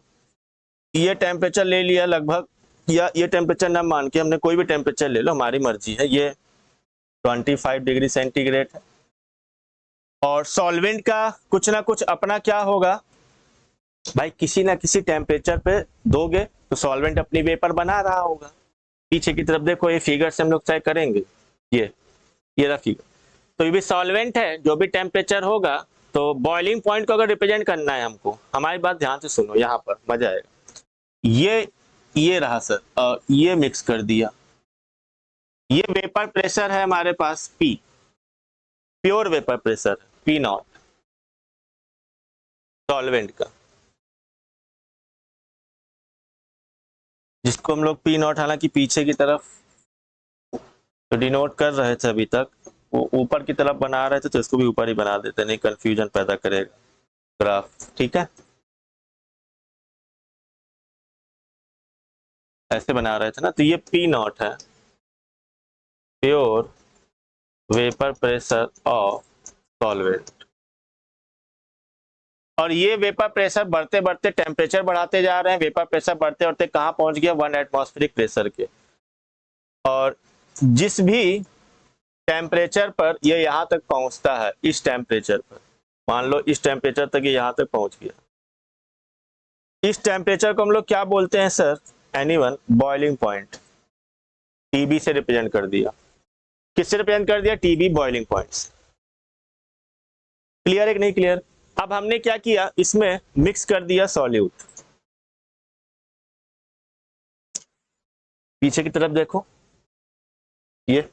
[SPEAKER 1] ये टेम्परेचर ले लिया लगभग, या ये टेम्परेचर ना मान के हमने कोई भी टेम्परेचर ले लो, हमारी मर्जी है, ये 25 डिग्री सेंटीग्रेड है। और सॉल्वेंट का कुछ ना कुछ अपना क्या होगा भाई, किसी ना किसी टेम्परेचर पे दोगे तो सॉल्वेंट अपनी वेपर बना रहा होगा। पीछे की तरफ देखो, ये फिगर से हम लोग तय करेंगे, ये रहा फिगर, तो ये भी सॉल्वेंट है, जो भी टेम्परेचर होगा। तो बॉइलिंग पॉइंट को अगर रिप्रेजेंट करना है हमको, हमारी बात ध्यान से सुनो, यहाँ पर मजा आएगा। ये रहा सर, और ये मिक्स कर दिया, ये वेपर प्रेशर है हमारे पास P, pure vapour pressure P not solvent का। जिसको हम लोग पी नॉट हालांकि पीछे की तरफ तो डिनोट कर रहे थे अभी तक, वो ऊपर की तरफ बना रहे थे तो इसको भी ऊपर ही बना देते, नहीं कंफ्यूजन पैदा करेगा ग्राफ। ठीक है, ऐसे बना रहे थे ना, तो ये पी नॉट है, pure vapour pressure of solvent. और ये वेपर प्रेशर बढ़ते बढ़ते टेम्परेचर बढ़ाते जा रहे हैं, वेपर प्रेशर बढ़ते बढ़ते कहाँ पहुंच गया, 1 एटमॉस्फेरिक प्रेशर के। और जिस भी टेम्परेचर पर ये यहाँ तक पहुंचता है, इस टेम्परेचर पर, मान लो इस टेम्परेचर तक ये यहाँ तक पहुंच गया, इस टेम्परेचर को हम लोग क्या बोलते हैं sir, anyone boiling point, TB से रिप्रेजेंट कर दिया। किससे रिप्रेजेंट कर दिया, टीबी बॉइलिंग पॉइंट्स। क्लियर है कि नहीं क्लियर? अब हमने क्या किया, इसमें मिक्स कर दिया सॉल्यूट, पीछे की तरफ देखो ये।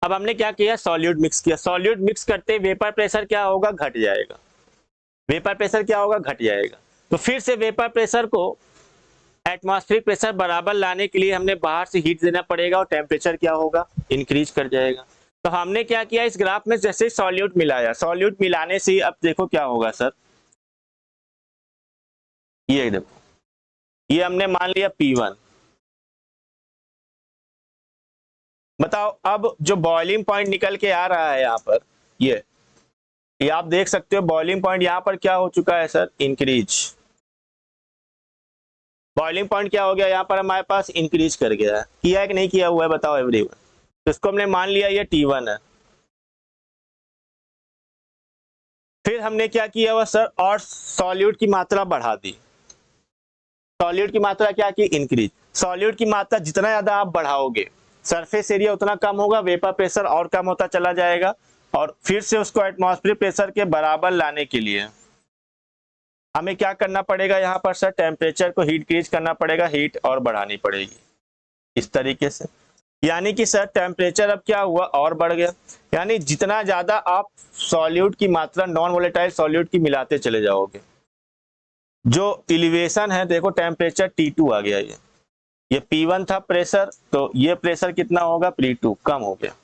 [SPEAKER 1] अब हमने क्या किया, सॉल्यूट मिक्स किया, सॉल्यूट मिक्स करते वेपर प्रेशर क्या होगा, घट जाएगा, वेपर प्रेशर क्या होगा, घट जाएगा। तो फिर से वेपर प्रेशर को एटमॉस्फेरिक प्रेशर बराबर लाने के लिए हमने बाहर से हीट देना पड़ेगा और टेम्परेचर क्या होगा, इंक्रीज कर जाएगा। तो हमने क्या किया, इस ग्राफ में जैसे सॉल्यूट मिलाया, सॉल्यूट मिलाने से अब देखो क्या होगा सर, ये देखो, ये हमने मान लिया P1। बताओ अब जो बॉइलिंग पॉइंट निकल के आ रहा है यहाँ पर, ये आप देख सकते हो, बॉइलिंग पॉइंट यहाँ पर क्या हो चुका है सर, इंक्रीज। बॉइलिंग पॉइंट क्या हो गया यहाँ पर हमारे पास, इंक्रीज कर गया है। किया है कि नहीं किया हुआ है, बताओ एवरीवन। तो इसको हमने मान लिया ये T1 है। फिर हमने क्या किया हुआ सर, और सॉल्यूट की मात्रा बढ़ा दी, सॉल्यूट की मात्रा क्या की, इंक्रीज। सॉल्यूट की मात्रा जितना ज्यादा आप बढ़ाओगे, सरफेस एरिया उतना कम होगा, वेपर प्रेशर और कम होता चला जाएगा। और फिर से उसको एटमॉस्फेरिक प्रेशर के बराबर लाने के लिए हमें क्या करना पड़ेगा, यहाँ पर सर टेम्परेचर को हीट इंक्रीज करना पड़ेगा, हीट और बढ़ानी पड़ेगी इस तरीके से। यानी कि सर टेम्परेचर अब क्या हुआ, और बढ़ गया। यानी जितना ज्यादा आप सॉल्यूट की मात्रा, नॉन वोलेटाइल सॉल्यूट की मिलाते चले जाओगे, जो एलिवेशन है देखो, टेम्परेचर T2 आ गया, ये P1 था प्रेशर, तो ये प्रेशर कितना होगा, P2 कम हो गया।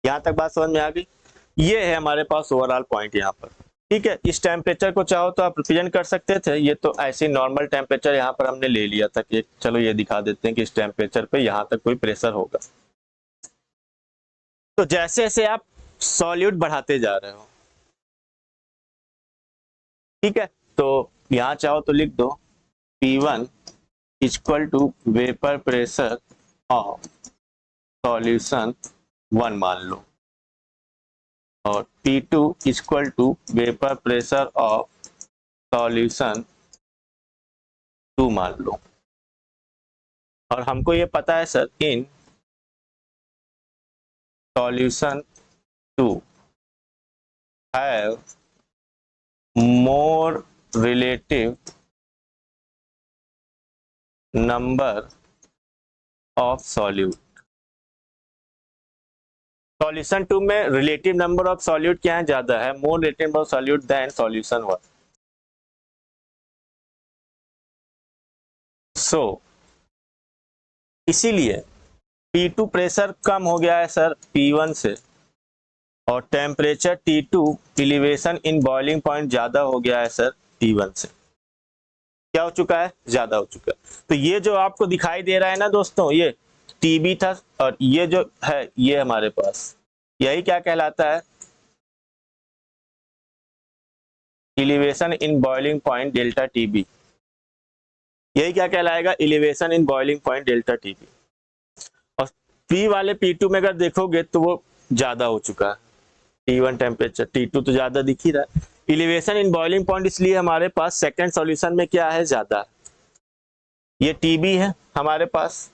[SPEAKER 1] यहां तक बात समझ में आ गई? ये है हमारे पास ओवरऑल पॉइंट यहाँ पर। ठीक है, इस टेम्परेचर को चाहो तो आप रिप्रेजेंट कर सकते थे, ये तो ऐसे नॉर्मल टेम्परेचर यहाँ पर हमने ले लिया था कि चलो ये दिखा देते हैं कि इस टेम्परेचर पे यहाँ तक कोई प्रेशर होगा। तो जैसे जैसे आप सॉल्यूट बढ़ाते जा रहे हो, ठीक है, तो यहाँ चाहो तो लिख दो P1 equal to vapour pressure of solution 1 मान लो, और P2 equal to vapour pressure of solution 2 मान लो। और हमको ये पता है sir, in solution 2 have more relative number of solute. Solution 2 में रिलेटिव नंबर ऑफ सॉल्यूट क्या है, ज्यादा है, more relative number of solute than solution 1। So इसीलिए P2 प्रेशर कम हो गया है सर P1 से, और temperature T2 elevation in boiling point ज्यादा हो गया है सर T1 से। क्या हो चुका है, ज्यादा हो चुका है। तो ये जो आपको दिखाई दे रहा है ना दोस्तों, ये TB था, और ये जो है ये हमारे पास यही क्या कहलाता है, elevation in boiling point delta TB। यही क्या कहलाएगा, elevation in boiling point delta TB। और P वाले P2 में अगर देखोगे तो वो ज्यादा हो चुका है, T1 टेम्परेचर, T2 तो ज्यादा दिख ही रहा है। एलिवेशन इन बॉइलिंग पॉइंट इसलिए हमारे पास सेकंड सॉल्यूशन में क्या है, ज्यादा। ये TB है हमारे पास,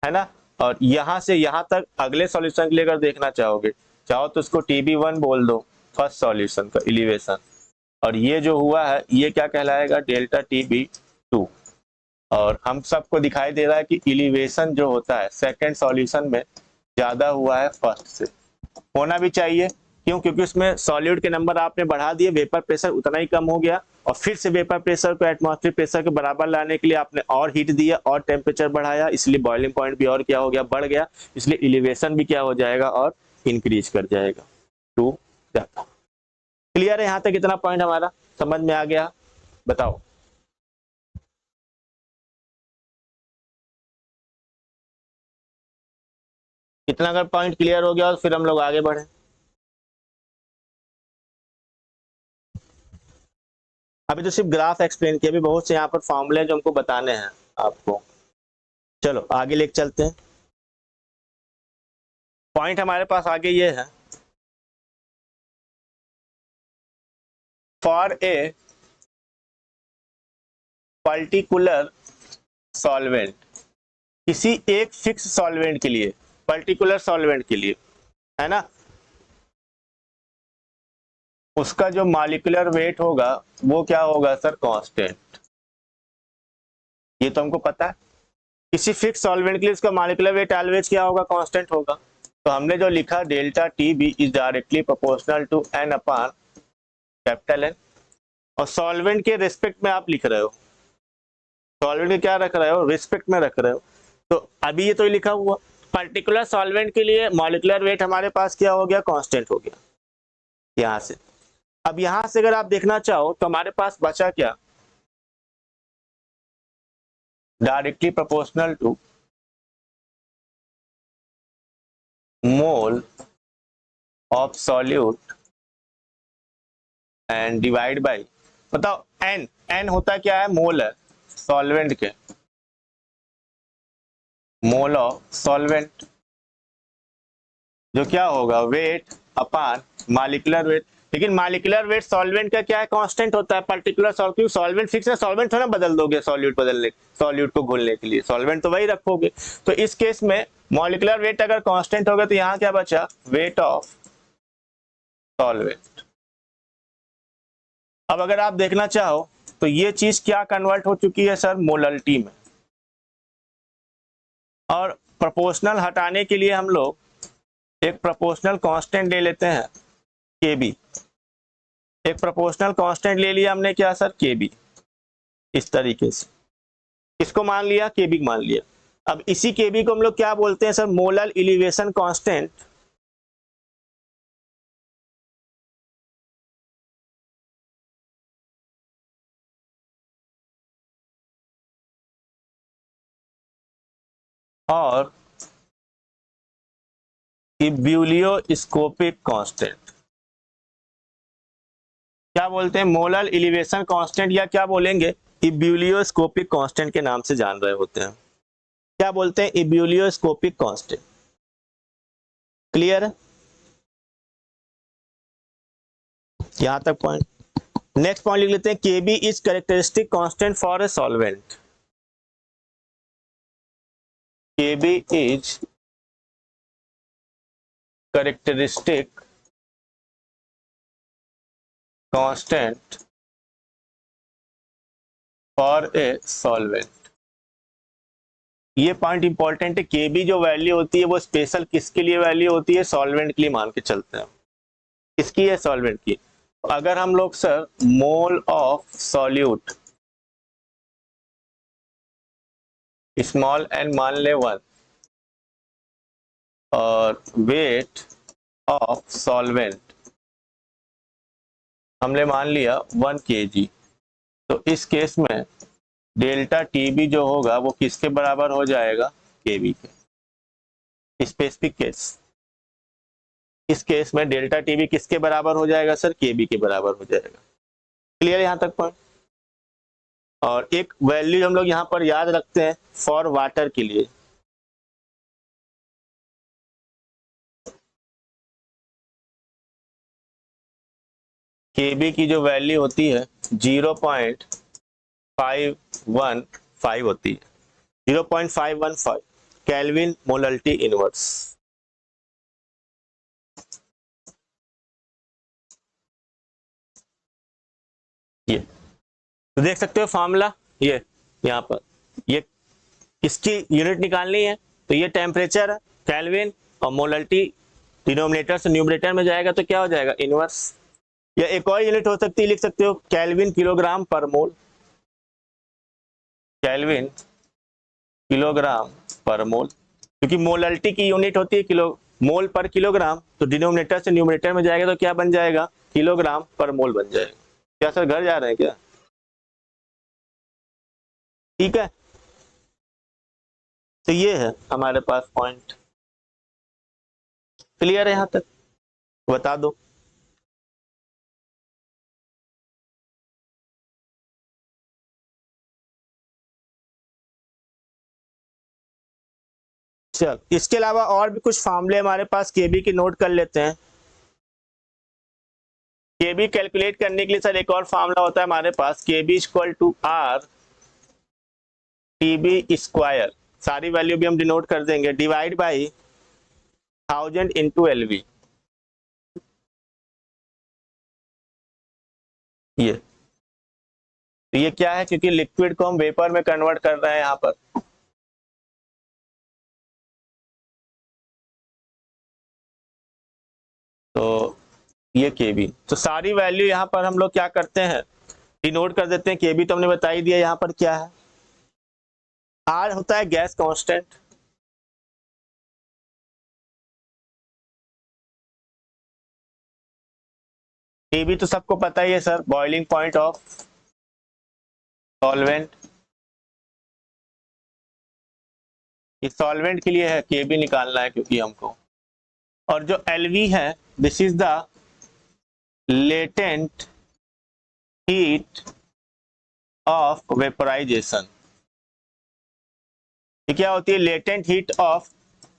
[SPEAKER 1] है ना, और यहां से यहां तक अगले सॉल्यूशन के लिए अगर देखना चाहोगे, चाहो तो इसको TB1 बोल दो, फर्स्ट सॉल्यूशन का एलिवेशन, और ये जो हुआ है ये क्या कहलाएगा, डेल्टा TB2। और हम सबको दिखाई दे रहा है कि एलिवेशन जो होता है सेकंड सॉल्यूशन में ज्यादा हुआ है फर्स्ट से, होना भी चाहिए, क्यों? क्योंकि उसमें सॉल्यूट के नंबर आपने बढ़ा दिए, वेपर प्रेशर उतना ही कम हो गया, और फिर से वेपर प्रेशर को एटमॉस्फेरिक प्रेशर के बराबर लाने के लिए आपने और हीट दिया और टेम्परेचर बढ़ाया, इसलिए बॉइलिंग पॉइंट भी और क्या हो गया, बढ़ गया, इसलिए एलिवेशन भी क्या हो जाएगा और इंक्रीज कर जाएगा टू दैट। क्लियर है? यहाँ तक कितना पॉइंट हमारा समझ में आ गया? बताओ। कितना अगर पॉइंट क्लियर हो गया और फिर हम लोग आगे बढ़े। अभी तो सिर्फ ग्राफ एक्सप्लेन किया, अभी बहुत से यहाँ पर फॉर्मूले जो हमको बताने हैं आपको। चलो आगे लेके चलते हैं। पॉइंट हमारे पास आगे ये है, फॉर ए पर्टिकुलर सॉल्वेंट, किसी एक फिक्स सॉल्वेंट के लिए, पर्टिकुलर सॉल्वेंट के लिए, है ना, उसका जो मॉलिक्यूलर वेट होगा वो क्या होगा सर? कांस्टेंट। ये तो हमको पता है, किसी फिक्स सॉल्वेंट के लिए उसका मॉलिक्यूलर वेट ऑलवेज क्या होगा? कांस्टेंट होगा। तो हमने जो लिखा delta T B is directly proportional to n upon capital N, और सॉल्वेंट के रिस्पेक्ट में आप लिख रहे हो, सॉल्वेंट के क्या रख रहे हो? रिस्पेक्ट में रख रहे हो। तो अभी ये तो लिखा हुआ पर्टिकुलर सॉल्वेंट के लिए मॉलिक्यूलर वेट हमारे पास क्या हो गया? कांस्टेंट हो गया यहां से। अब यहां से अगर आप देखना चाहो तो हमारे पास बचा क्या? Directly proportional to mole of solute and divide by, बताओ एन, एन होता क्या है? मोल है सॉल्वेंट के, मोल ऑफ सॉल्वेंट, जो क्या होगा? Weight upon molecular weight. लेकिन मॉलिक्यूलर वेट सॉल्वेंट का क्या है? कांस्टेंट होता है। पर्टिकुलर सॉल्वेंट, सॉल्वेंट फिक्स है, सॉल्वेंट थोड़ा बदल दोगे सॉल्यूट बदलने, सॉल्यूट को घोलने के लिए सॉल्वेंट तो वही रखोगे। तो इस केस में मॉलिक्यूलर वेट अगर कांस्टेंट होगा तो यहाँ क्या बचा? Wait of solvent. अब अगर आप देखना चाहो तो ये चीज क्या कन्वर्ट हो चुकी है सर? मोलरिटी में। और प्रोपोर्शनल हटाने के लिए हम लोग एक प्रोपोर्शनल कांस्टेंट ले लेते हैं केबी। एक प्रोपोर्शनल कांस्टेंट ले लिया हमने क्या सर? केबी। इस तरीके से इसको मान लिया, केबी मान लिया। अब इसी केबी को हम लोग क्या बोलते हैं सर? Molar elevation constant. और इब्यूलियोस्कोपिक कांस्टेंट। क्या बोलते हैं? मोलर एलिवेशन कांस्टेंट, या क्या बोलेंगे? इब्यूलियोस्कोपिक कांस्टेंट के नाम से जान रहे होते हैं। क्या बोलते हैं? इब्यूलियोस्कोपिक कांस्टेंट। क्लियर है? यहां तक पॉइंट। नेक्स्ट पॉइंट लिख लेते हैं, KB is characteristic constant for a solvent. KB is characteristic constant for a solvent. ये पॉइंट इंपॉर्टेंट है। केबी जो वैल्यू होती है वो स्पेशल किसके लिए वैल्यू होती है? सॉल्वेंट के लिए मान के चलते हैं। किसकी है? सॉल्वेंट की। अगर हम लोग sir mole of solute small n मान ले 1 और वेट ऑफ सॉल्वेंट हमने मान लिया 1 kg, तो इस केस में डेल्टा टीबी जो होगा वो किसके बराबर हो जाएगा? केबी के। स्पेसिफिक केस, इस केस में डेल्टा टीबी किसके बराबर हो जाएगा सर? केबी के बराबर हो जाएगा। क्लियर यहां तक पॉइंट? और एक वैल्यू हम लोग यहां पर याद रखते हैं फॉर वाटर के लिए। केबी की जो वैल्यू होती है 0.515 होती है, 0.515 केल्विन मोलरिटी इनवर्स। ये तो देख सकते हो फॉर्मूला, ये यहाँ पर ये किसकी यूनिट निकालनी है? तो ये टेम्परेचर है केल्विन और मोलरिटी डिनोमिनेटर से न्यूमरेटर में जाएगा तो क्या हो जाएगा, इनवर्स। या एक और यूनिट हो सकती है, लिख सकते हो केल्विन किलोग्राम पर मोल, केल्विन किलोग्राम पर मोल, क्योंकि मोलरिटी की यूनिट होती है किलो, मोल पर किलोग्राम, तो डिनोमिनेटर से न्यूमरेटर में जाएगा तो क्या बन जाएगा, किलोग्राम पर मोल बन जाएगा। क्या सर घर जा रहे हैं क्या? ठीक है, तो ये है हमारे पास पॉइंट। क्लियर है यहां तक? बता दो। चल, इसके अलावा और भी कुछ फार्मूले हमारे पास केबी के नोट कर लेते हैं। केबी कैलकुलेट करने के लिए सर एक और फार्मूला होता है हमारे पास, KB equal to R TB square, सारी वैल्यू भी हम डिनोट कर देंगे, डिवाइड बाई 1000 इंटू एलवी। ये क्या है, क्योंकि लिक्विड को हम वेपर में कन्वर्ट कर रहे हैं यहाँ पर, तो ये केबी, तो सारी वैल्यू यहाँ पर हम लोग क्या करते हैं, डिनोट कर देते हैं। केबी तो हमने बता ही दिया यहाँ पर क्या है, आर होता है गैस कांस्टेंट, केबी तो सबको पता ही है sir, boiling point of solvent, इस सॉल्वेंट के लिए है केबी निकालना है क्योंकि हमको, और जो एलवी है this is the latent heat of vaporisation. ये क्या होती है, लेटेंट हीट ऑफ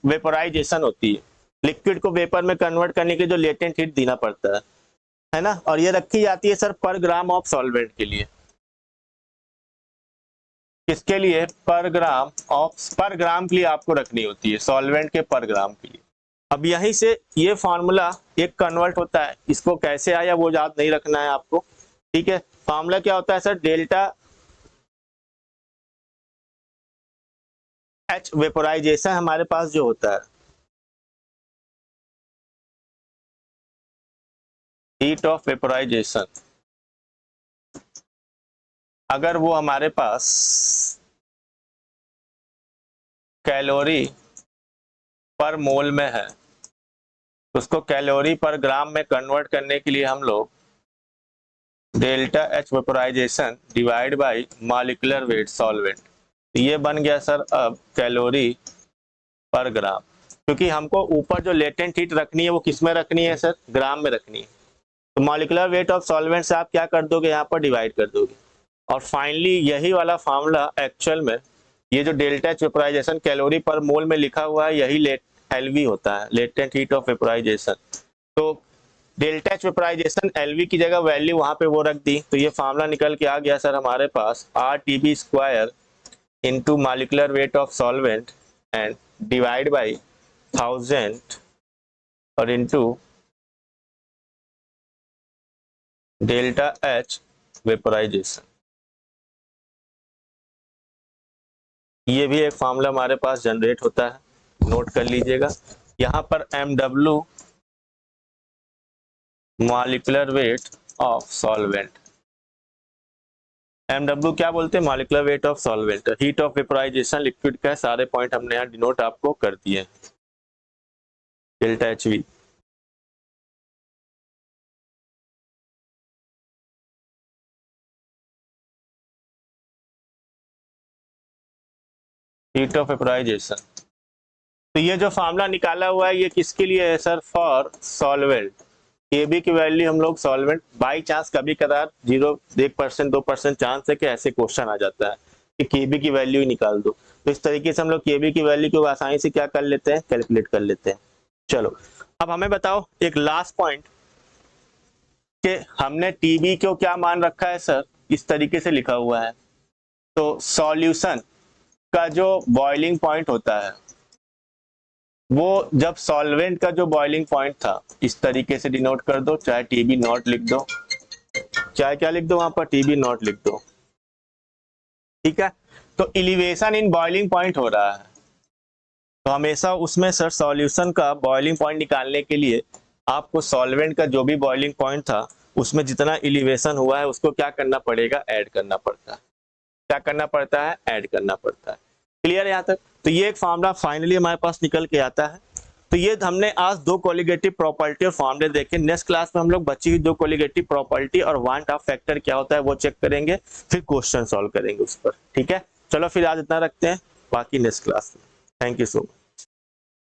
[SPEAKER 1] वेपोराइजेशन होती है, लिक्विड को वेपर में कन्वर्ट करने के जो लेटेंट हीट देना पड़ता है ना, और ये रखी जाती है सर पर ग्राम ऑफ सॉल्वेंट के लिए। किसके लिए, पर ग्राम ऑफ, पर ग्राम के लिए आपको रखनी होती है, सॉल्वेंट के पर ग्राम के लिए। अब यहीं से ये फॉर्मूला एक कन्वर्ट होता है, इसको कैसे आया वो याद नहीं रखना है आपको, ठीक है। फॉर्मूला क्या होता है सर, डेल्टा एच वेपोराइजेशन हमारे पास जो होता है, हीट ऑफ वेपोराइजेशन, अगर वो हमारे पास कैलोरी पर मोल में है, उसको कैलोरी पर ग्राम में कन्वर्ट करने के लिए हम लोग delta H vaporisation divide by molecular weight solvent, ये बन गया सर अब कैलोरी पर ग्राम, क्योंकि हमको ऊपर जो लेटेंट हीट रखनी है वो किस में रखनी है सर, ग्राम में रखनी है, तो मॉलिक्यूलर वेट ऑफ सॉल्वेंट से आप क्या कर दोगे, यहाँ पर डिवाइड कर दोगे, और फाइनली यही वाला फार्मूला एक्चुअल में ये जो डेल्टा एच वेपोराइजेशन कैलोरी पर मोल में लिखा हुआ है यही एलवी होता है, लेटेंट हीट ऑफ वेपोराइजेशन। तो डेल्टा एच वेपोराइजेशन एलवी की जगह वैल्यू वहां पे वो रख दी, तो ये फार्मूला निकल के आ गया सर हमारे पास, R TB square into molecular weight of solvent and divide by 1000 और इंटू डेल्टा एच वेपोराइजेशन। ये भी एक फार्मूला हमारे पास जनरेट होता है, नोट कर लीजिएगा। यहाँ पर MW molecular weight of solvent, MW क्या बोलते हैं, molecular weight of solvent, heat of vaporisation liquid का, सारे पॉइंट हमने यहाँ डिनोट आपको कर दिए, delta HV। Heat of vaporisation, तो ये जो फार्मूला निकाला हुआ है ये किसके लिए है सर, फॉर सॉल्वेंट। केबी की वैल्यू हम लोग सॉल्वेंट, बाई चांस कभी कदार 1% 2% चांस है कि ऐसे क्वेश्चन आ जाता है कि केबी की वैल्यू ही निकाल दो, तो इस तरीके से हम लोग केबी की वैल्यू को आसानी से क्या कर लेते हैं, कैलकुलेट कर लेते हैं। चलो अब हमें बताओ एक लास्ट पॉइंट कि हमने टीबी को क्या मान रखा है सर, इस तरीके से लिखा हुआ है, तो सॉल्यूशन का जो बॉइलिंग पॉइंट होता है वो जब सॉल्वेंट का जो बॉइलिंग पॉइंट था इस तरीके से डिनोट कर दो, चाहे टीबी नॉट लिख दो, चाहे क्या लिख दो वहां पर, टीबी नॉट लिख दो, ठीक है। तो एलिवेशन इन बॉइलिंग पॉइंट हो रहा है, तो तो हमेशा उसमें सर सॉल्यूशन का बॉइलिंग पॉइंट निकालने के लिए आपको सॉल्वेंट का जो भी बॉइलिंग पॉइंट था उसमें जितना एलिवेशन हुआ है उसको क्या करना पड़ेगा, ऐड करना पड़ता है। क्या करना पड़ता है, ऐड करना पड़ता है। क्लियर है यहाँ तक? तो ये एक फॉर्मूला फाइनली हमारे पास निकल के आता है। तो ये हमने आज दो कोलिगेटिव प्रॉपर्टी और फॉर्मूले देखे। नेक्स्ट क्लास में हम लोग बची हुई दो कोलिगेटिव प्रॉपर्टी और वांट ऑफ फैक्टर क्या होता है वो चेक करेंगे, फिर क्वेश्चन सॉल्व करेंगे उस पर। ठीक है, चलो फिर आज इतना रखते हैं, बाकी नेक्स्ट क्लास में। Thank you so much.